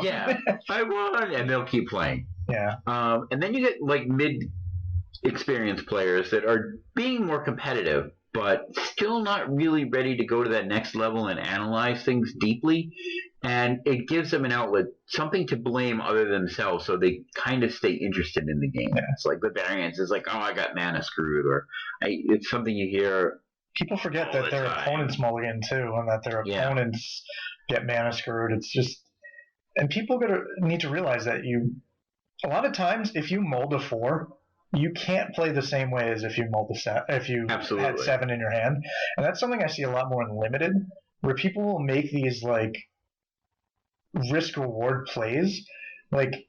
I won, and they'll keep playing. Yeah. And then you get like mid-experienced players that are being more competitive, but still not really ready to go to that next level and analyze things deeply. And it gives them an outlet, something to blame other than themselves, so they kind of stay interested in the game. Yeah. It's like the variance is like, oh, I got mana screwed, or it's something you hear. People forget that their opponents mulligan too, and that their opponents get mana screwed. It's just, and people need to realize that a lot of times, if you mulled a 4, you can't play the same way as if you mulled if you had 7 in your hand. And that's something I see a lot more in Limited, where people will make these like risk-reward plays. Like,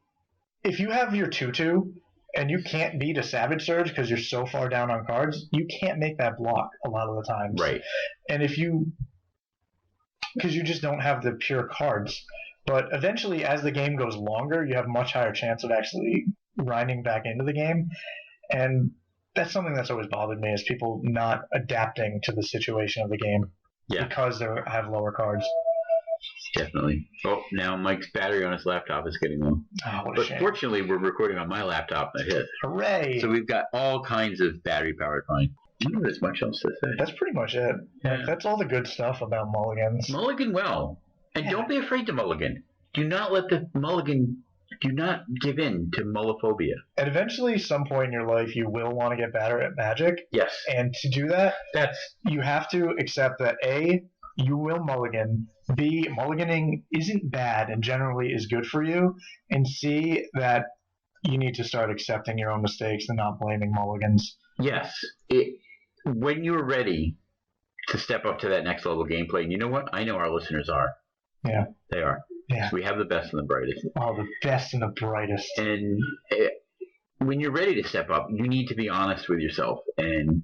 if you have your 2/2 and you can't beat a Savage Surge because you're so far down on cards, you can't make that block a lot of the times. Right. And because you just don't have the pure cards. But eventually, as the game goes longer, you have a much higher chance of actually grinding back into the game. And that's something that's always bothered me, is people not adapting to the situation of the game because they have lower cards. Definitely. Oh, now Mike's battery on his laptop is getting low. Oh, what a but shame. Fortunately, we're recording on my laptop that hit. Hooray! So we've got all kinds of battery-powered fine. I don't know if there's much else to say. That's pretty much it. Yeah. Like, that's all the good stuff about mulligans. Mulligan well. And don't be afraid to mulligan. Do not let the mulligan... Do not give in to mulliphobia. And eventually, some point in your life, you will want to get better at Magic. Yes. And to do that, you have to accept that A, you will mulligan. B, mulliganing isn't bad and generally is good for you. And C, that you need to start accepting your own mistakes and not blaming mulligans. Yes. When you're ready to step up to that next level gameplay, and you know what? I know our listeners are. Yeah. They are. Yeah. So we have the best and the brightest. Oh, the best and the brightest. And when you're ready to step up, you need to be honest with yourself and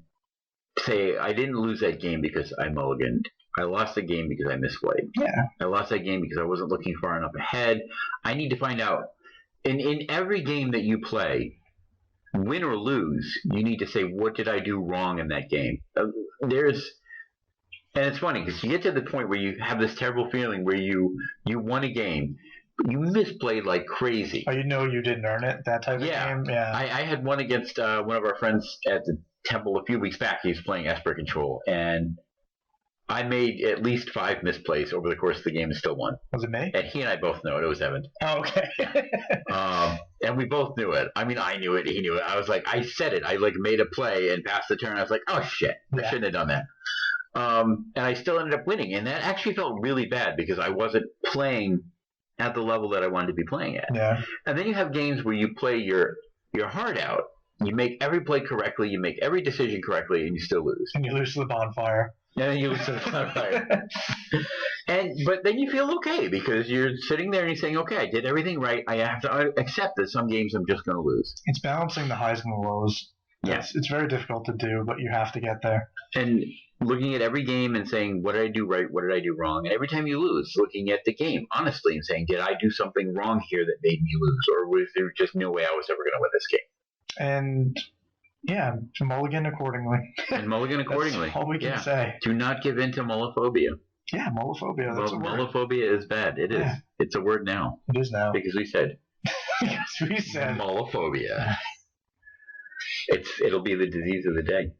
say, I didn't lose that game because I mulliganed. I lost the game because I misplayed. Yeah. I lost that game because I wasn't looking far enough ahead. I need to find out. In every game that you play, win or lose, you need to say, what did I do wrong in that game? And it's funny because you get to the point where you have this terrible feeling where you won a game, but you misplayed like crazy. Oh, you know you didn't earn it, that type of game? Yeah. I had one against one of our friends at the temple a few weeks back. He was playing Esper Control, and I made at least 5 misplays over the course of the game and still won. Was it me? And he and I both know it. It was Evan. Oh, okay. And we both knew it. I mean, I knew it. He knew it. I was like, I said it. I like made a play and passed the turn. I was like, oh shit, I shouldn't have done that. And I still ended up winning, and that actually felt really bad because I wasn't playing at the level that I wanted to be playing at. Yeah. And then you have games where you play your heart out. You make every play correctly, you make every decision correctly, and you still lose. And you lose to the bonfire. And then you lose to the bonfire. But then you feel okay because you're sitting there and you're saying, okay, I did everything right. I have to accept that some games I'm just going to lose. It's balancing the highs and the lows. Yes. It's very difficult to do, but you have to get there. And looking at every game and saying, what did I do right? What did I do wrong? And every time you lose, looking at the game honestly and saying, did I do something wrong here that made me lose? Or was there just no way I was ever going to win this game? And, yeah, mulligan accordingly. And mulligan accordingly. That's all we can say. Do not give in to mulliphobia. Yeah, mulliphobia. That's a word. Mulliphobia is bad. It is. Yeah. It's a word now. It is now. Because we said. Because we said. Mulliphobia. It'll be the disease of the day.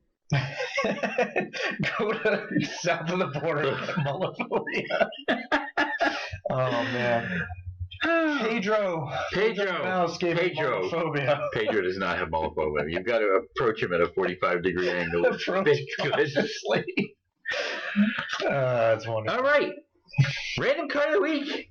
Go to south of the border and get mulliphobia. Oh, man. Pedro mulliphobia. Pedro does not have mulliphobia. You've got to approach him at a 45-degree angle. That's wonderful. All right. Random card of the week.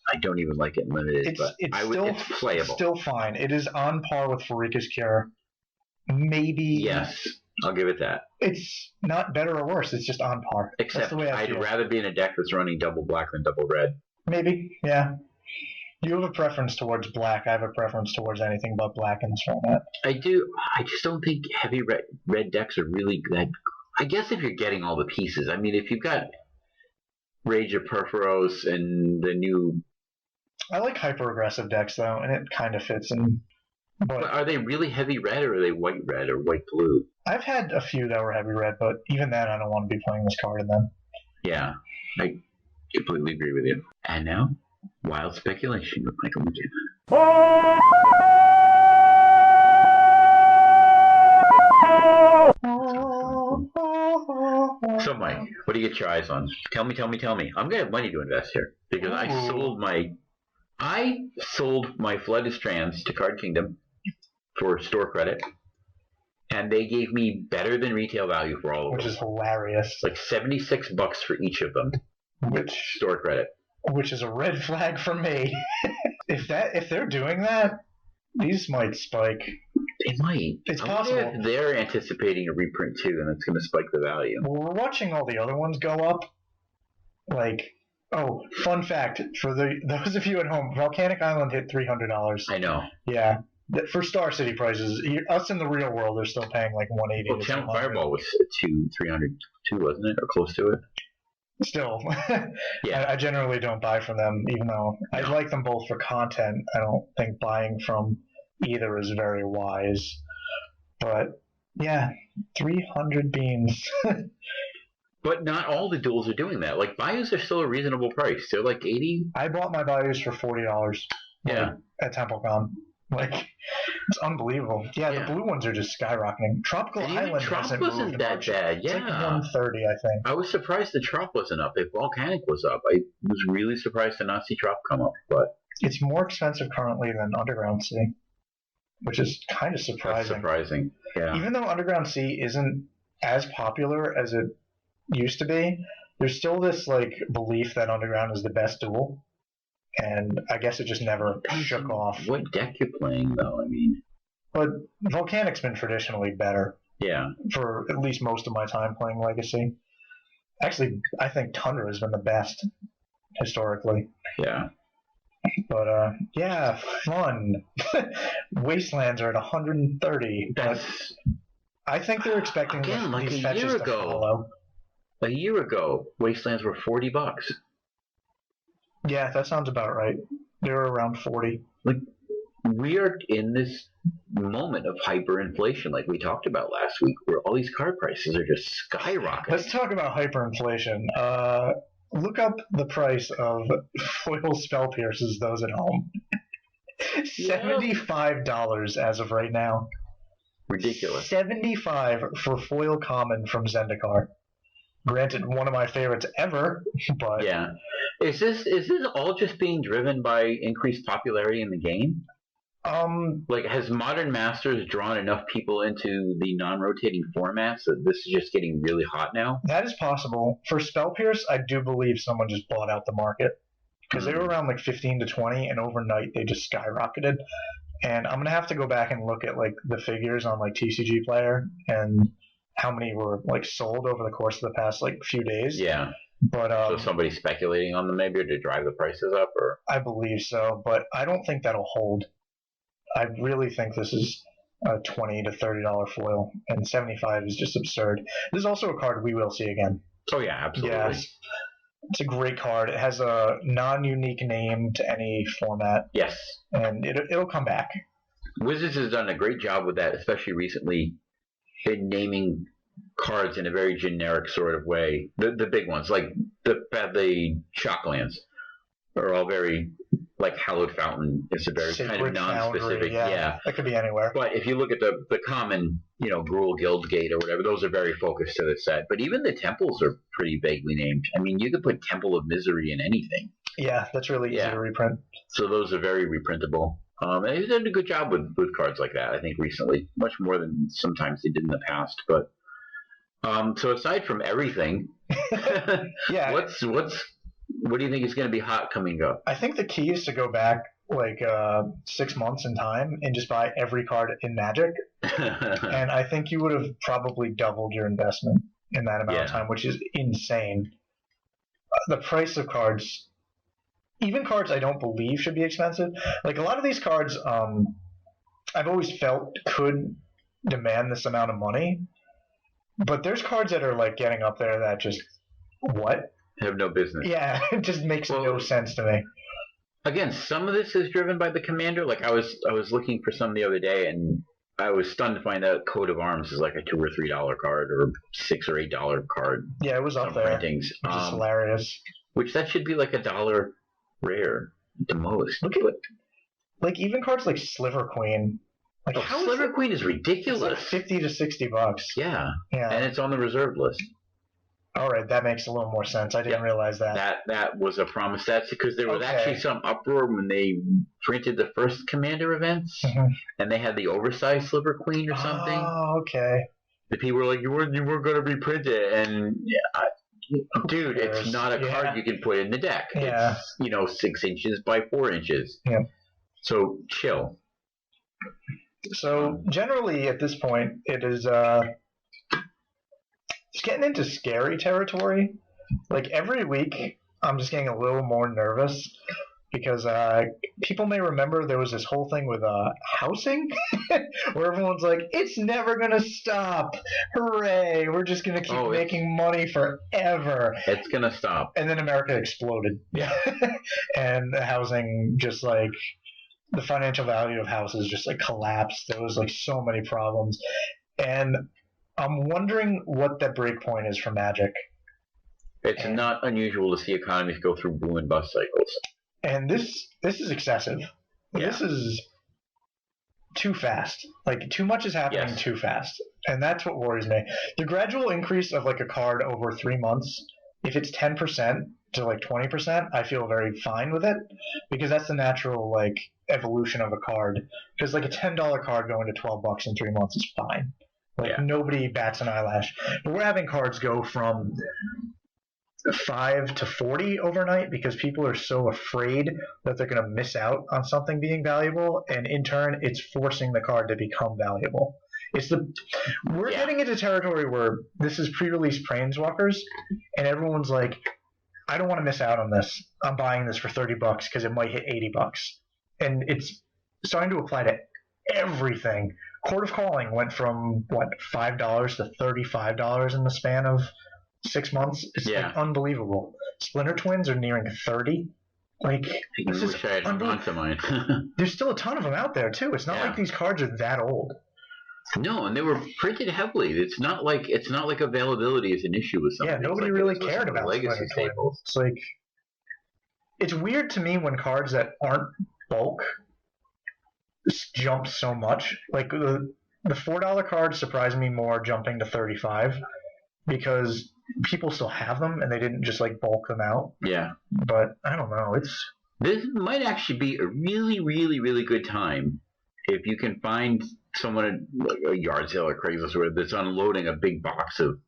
I don't even like it in limited, but it's playable. Still fine. It is on par with Farika's Cure. Maybe. Yes, I'll give it that. It's not better or worse. It's just on par. Except I'd rather be in a deck that's running double black than double red. Maybe, yeah. You have a preference towards black. I have a preference towards anything but black in this format. I do. I just don't think heavy red decks are really that. I guess if you're getting all the pieces. I mean, if you've got Rage of Perforos and the new... I like hyper-aggressive decks, though, and it kind of fits in. But are they really heavy red, or are they white red or white blue? I've had a few that were heavy red, but even then, I don't want to be playing this card in them. Yeah, I completely agree with you. And now, Wild Speculation with Michael McKenna. So, Mike, what do you get your eyes on? Tell me. I'm going to have money to invest here because I sold my Flooded Strands to Card Kingdom for store credit, and they gave me better than retail value for all of them. Which is hilarious. Like $76 for each of them. Which store credit. Which is a red flag for me. If they're doing that, these might spike. They might. It's possible. If they're anticipating a reprint too, and it's going to spike the value. Well, we're watching all the other ones go up. Like, oh, fun fact for those of you at home, Volcanic Island hit $300. I know. Yeah. For Star City prices, us in the real world are still paying like $180. Well, Channel Fireball was $300 too, wasn't it, or close to it? Still, yeah. I generally don't buy from them, even though I like them both for content. I don't think buying from either is very wise. But yeah, 300 beans. But not all the duels are doing that. Like, Bayous are still a reasonable price. They're like $80. I bought my Bayous for $40. Yeah. At TempleCon. Like, it's unbelievable. Yeah, the blue ones are just skyrocketing. Tropical Island Trop wasn't that bad. Yeah. It's like 130, I think. I was surprised the Trop wasn't up. If Volcanic was up, I was really surprised to not see Trop come up. But it's more expensive currently than Underground Sea, which is kind of surprising. That's surprising, yeah. Even though Underground Sea isn't as popular as it used to be, there's still this like belief that Underground is the best duel. And I guess it just never shook off. What deck you're playing, though? I mean, but Volcanic's been traditionally better. Yeah. For at least most of my time playing Legacy. Actually, I think Tundra has been the best historically. Yeah. But yeah, fun. Wastelands are at 130. That's. I think they're expecting again, like these a year to follow. A year ago, Wastelands were $40. Yeah, that sounds about right. They were around 40. Like, we are in this moment of hyperinflation, like we talked about last week, where all these card prices are just skyrocketing. Let's talk about hyperinflation. Look up the price of foil spell pierces, those at home. $75 as of right now. Ridiculous. $75 for foil common from Zendikar. Granted, one of my favorites ever, but yeah. Is this all just being driven by increased popularity in the game? Like, has Modern Masters drawn enough people into the non-rotating formats that this is just getting really hot now? That is possible. For Spell Pierce, I do believe someone just bought out the market. Because they were around like 15 to 20, and overnight they just skyrocketed. And I'm going to have to go back and look at like the figures on like TCG Player and how many were like sold over the course of the past like few days. Yeah. But so somebody's speculating on them maybe, or to drive the prices up, or I believe so, but I don't think that'll hold. I really think this is a $20 to $30 foil, and $75 is just absurd. This is also a card we will see again. Oh yeah, absolutely. Yes. It's a great card. It has a non-unique name to any format. Yes. And it'll come back. Wizards has done a great job with that, especially recently, in naming cards in a very generic sort of way. The big ones, like the Shocklands, are all very, like Hallowed Fountain is a very Sacred kind of non-specific. Foundry, yeah. That could be anywhere. But if you look at the common, Gruul Guildgate or whatever, those are very focused to the set. But even the temples are pretty vaguely named. I mean, you could put Temple of Misery in anything. Yeah, that's really easy to reprint. So those are very reprintable. And he's done a good job with cards like that, I think, recently. Much more than sometimes they did in the past. But so aside from everything, yeah, what's What do you think is going to be hot coming up? I think the key is to go back like 6 months in time and just buy every card in Magic. And I think you would have probably doubled your investment in that amount of time, which is insane. The price of cards, even cards I don't believe should be expensive. Like a lot of these cards, I've always felt could demand this amount of money. But there's cards that are like getting up there that just, what? Have no business. Yeah, it just makes no sense to me. Again, some of this is driven by the commander. Like I was looking for some the other day, and I was stunned to find out Coat of Arms is like a $2 or $3 card, or $6 or $8 card. Yeah, it was up there. Printings, which is hilarious. Which that should be like $1 rare, the most. Look at like even cards like Sliver Queen. Like how Sliver Queen is ridiculous. It's like $50 to $60. Yeah, and it's on the reserve list. All right, that makes a little more sense. I didn't realize that. That was a promise. That's because there was actually some uproar when they printed the first Commander events, and they had the oversized Sliver Queen or something. Oh, okay. The people were like, "You weren't going to reprint it," and dude, it's not a card you can put in the deck. Yeah. It's 6 inches by 4 inches. Yeah. So chill. So generally, at this point, it is. It's getting into scary territory. Like every week, I'm just getting a little more nervous because people may remember there was this whole thing with housing where everyone's like, it's never going to stop. Hooray. We're just going to keep making money forever. It's going to stop. And then America exploded. Yeah. And the housing just like, the financial value of houses just like collapsed. There was like so many problems. And I'm wondering what that break point is for Magic. It's not unusual to see economies go through boom and bust cycles. And this is excessive. Yeah. This is too fast. Like too much is happening too fast. And that's what worries me. The gradual increase of like a card over 3 months, if it's 10% to like 20%, I feel very fine with it because that's the natural like evolution of a card. Because like a $10 card going to $12 in 3 months is fine. Like nobody bats an eyelash. But we're having cards go from 5 to 40 overnight because people are so afraid that they're going to miss out on something being valuable, and in turn, it's forcing the card to become valuable. We're getting into territory where this is pre-release Planeswalkers, and everyone's like, I don't want to miss out on this. I'm buying this for $30 because it might hit $80, and it's starting to apply to everything. Court of Calling went from $5 to $35 in the span of 6 months. It's like unbelievable. Splinter Twins are nearing 30. Like this is unbelievable. There's still a ton of them out there too. It's not like these cards are that old. No, and they were printed heavily. It's not like availability is an issue with some. Yeah, nobody really cared about legacy staples. It's like it's weird to me when cards that aren't bulk jump so much. Like the $4 cards surprised me more jumping to 35 because people still have them and they didn't just like bulk them out. Yeah. But I don't know. This might actually be a really, really, really good time if you can find someone at a yard sale or Craigslist where that's unloading a big box of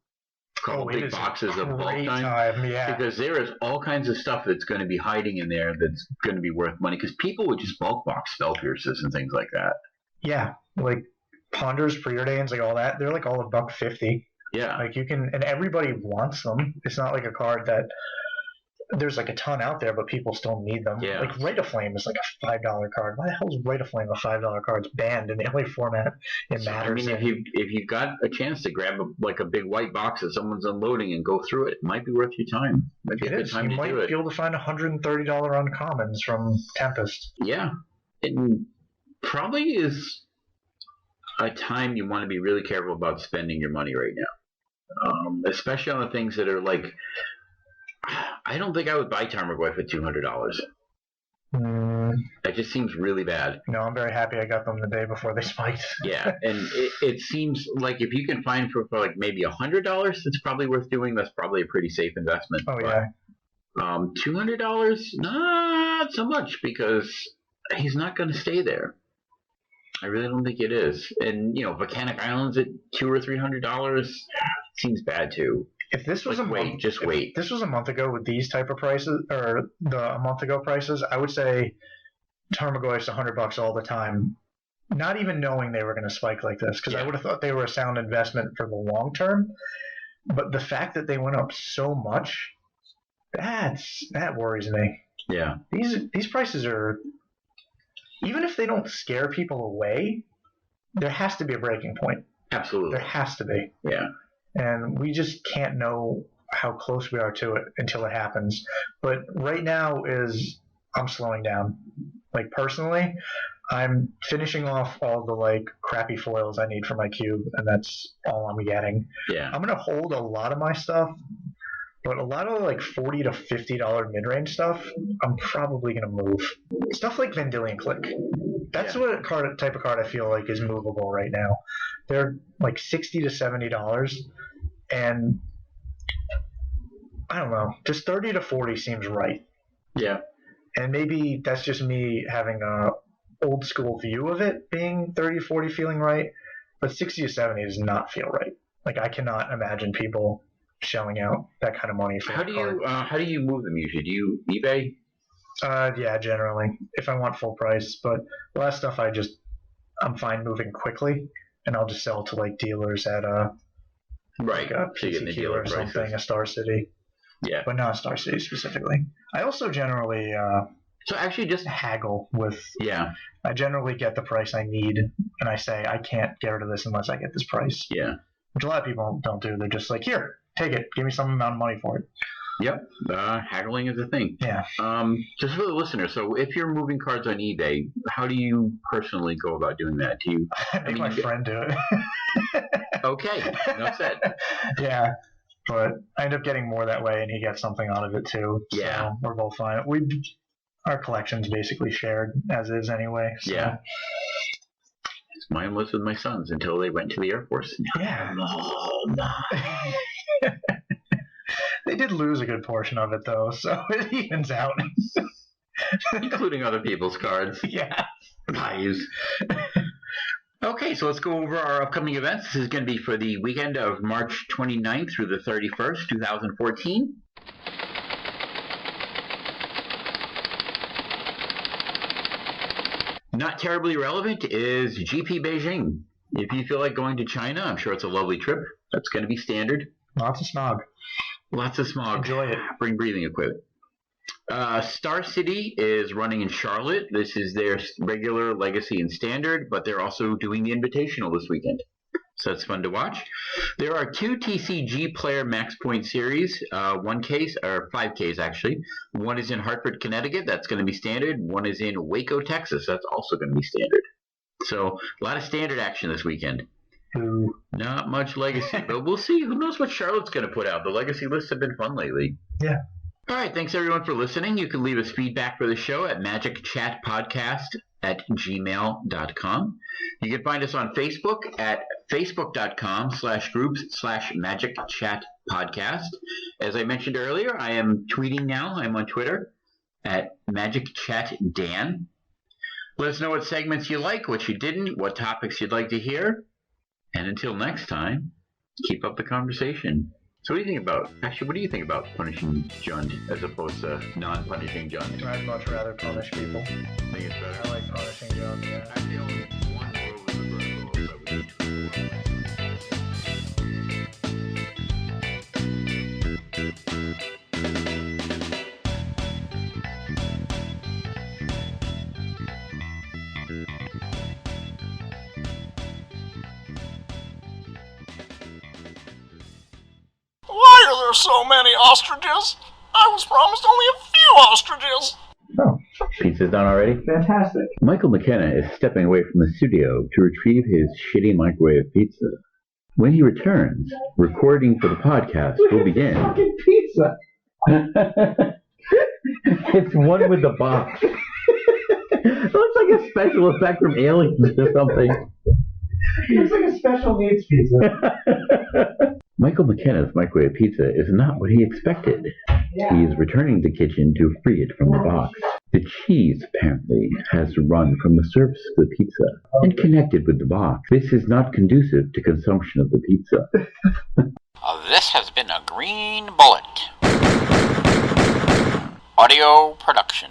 big boxes of bulk time. Because there is all kinds of stuff that's going to be hiding in there that's going to be worth money. Because people would just bulk box spell piercers and things like that. Yeah, like Ponders, Preordains, like all that. They're like all $1.50. Yeah, like you can, and everybody wants them. It's not like a card that there's like a ton out there, but people still need them. Yeah. Like Rite of Flame is like a $5 card. Why the hell is Rite of Flame a $5 card? It's banned in the only format it matters. I mean, if you've got a chance to grab a big white box that someone's unloading and go through it, it might be worth your time. Might be a good time to do it. You might be able to find $130 uncommons from Tempest. Yeah, it probably is a time you want to be really careful about spending your money right now, especially on the things that are like. I don't think I would buy Tarmogoyf for $200. That just seems really bad. No, I'm very happy I got them the day before they spiked. Yeah, and it seems like if you can find for like maybe $100, it's probably worth doing. That's probably a pretty safe investment. Oh, yeah. $200, not so much because he's not going to stay there. I really don't think it is. And, Volcanic Islands at $200 or $300 seems bad too. If this was wait. This was a month ago with these type of prices, or a month ago prices, I would say Tarmogoyf's $100 all the time, not even knowing they were going to spike like this, because I would have thought they were a sound investment for the long term. But the fact that they went up so much, that worries me. Yeah. These prices are, even if they don't scare people away, there has to be a breaking point. Absolutely. There has to be. Yeah. And we just can't know how close we are to it until it happens. But right now I'm slowing down. Like, personally, I'm finishing off all the like crappy foils I need for my cube, and that's all I'm getting. Yeah. I'm gonna hold a lot of my stuff, but a lot of like $40 to $50 mid-range stuff, I'm probably gonna move. Stuff like Vendilion Click. That's what type of card I feel like is movable right now. They're like $60 to $70, and I don't know, just 30 to 40 seems right. Yeah. And maybe that's just me having a old school view of it being 30 to 40 feeling right, but 60 to 70 does not feel right. Like, I cannot imagine people shelling out that kind of money for How do you move them usually? Do you eBay? Yeah, generally, if I want full price. But the last stuff I'm fine moving quickly, and I'll just sell to like dealers at right. like a So you get the PCQ dealer or something, prices. a Star City. Yeah. But not Star City specifically. I also generally So actually just haggle with. Yeah. I generally get the price I need, and I say I can't get rid of this unless I get this price. Yeah. Which a lot of people don't do. They're just like, here, take it, give me some amount of money for it. Yep. Haggling is a thing. Yeah. Just for the listener, so if you're moving cards on eBay, how do you personally go about doing that? Do you make my friend do it. Okay. Enough said. Yeah. But I end up getting more that way, and he gets something out of it too. Yeah. So we're both fine. Our collection's basically shared as is anyway. So. Yeah. Mine was with my sons until they went to the Air Force. Yeah. They did lose a good portion of it though, so it evens out. Including other people's cards. Yeah. Nice. Okay, so let's go over our upcoming events. This is going to be for the weekend of March 29th through the 31st, 2014. Not terribly relevant is GP Beijing. If you feel like going to China, I'm sure it's a lovely trip. That's going to be standard. Lots of smog. Lots of smog. Enjoy it. Bring breathing equipment. Star City is running in Charlotte. This is their regular Legacy and Standard, but they're also doing the Invitational this weekend. So that's fun to watch. There are 2 TCG Player Max Point Series, 1Ks, or 5Ks actually. One is in Hartford, Connecticut. That's going to be standard. One is in Waco, Texas. That's also going to be standard. So a lot of standard action this weekend. Ooh. Not much Legacy, but we'll see. Who knows what Charlotte's going to put out. The Legacy lists have been fun lately. Yeah. All right, thanks everyone for listening. You can leave us feedback for the show at MagicChatPodcast@gmail.com. You can find us on Facebook at facebook.com/groups/MagicChatPodcast. As I mentioned earlier, I am tweeting now. I'm on Twitter at MagicChatDan. Let us know what segments you like, what you didn't, what topics you'd like to hear. And until next time, keep up the conversation. So what do you think about, actually, what do you think about punishing Jund as opposed to non-punishing Jund? I'd much rather punish people. I think it's better. I like punishing Jund, yeah. I feel one more over the burn rules that Why are there so many ostriches? I was promised only a few ostriches. Oh, Pizza's done already? fantastic. Michael McKenna is stepping away from the studio to retrieve his shitty microwave pizza. When he returns, recording for the podcast will begin. Fucking pizza. It's one with the box. It looks like a special effect from Aliens or something. It's like a special needs pizza. Michael McKenna's microwave pizza is not what he expected. Yeah. He is returning to the kitchen to free it from the box. The cheese, apparently, has run from the surface of the pizza and connected with the box. This is not conducive to consumption of the pizza. This has been a Green Bullet audio production.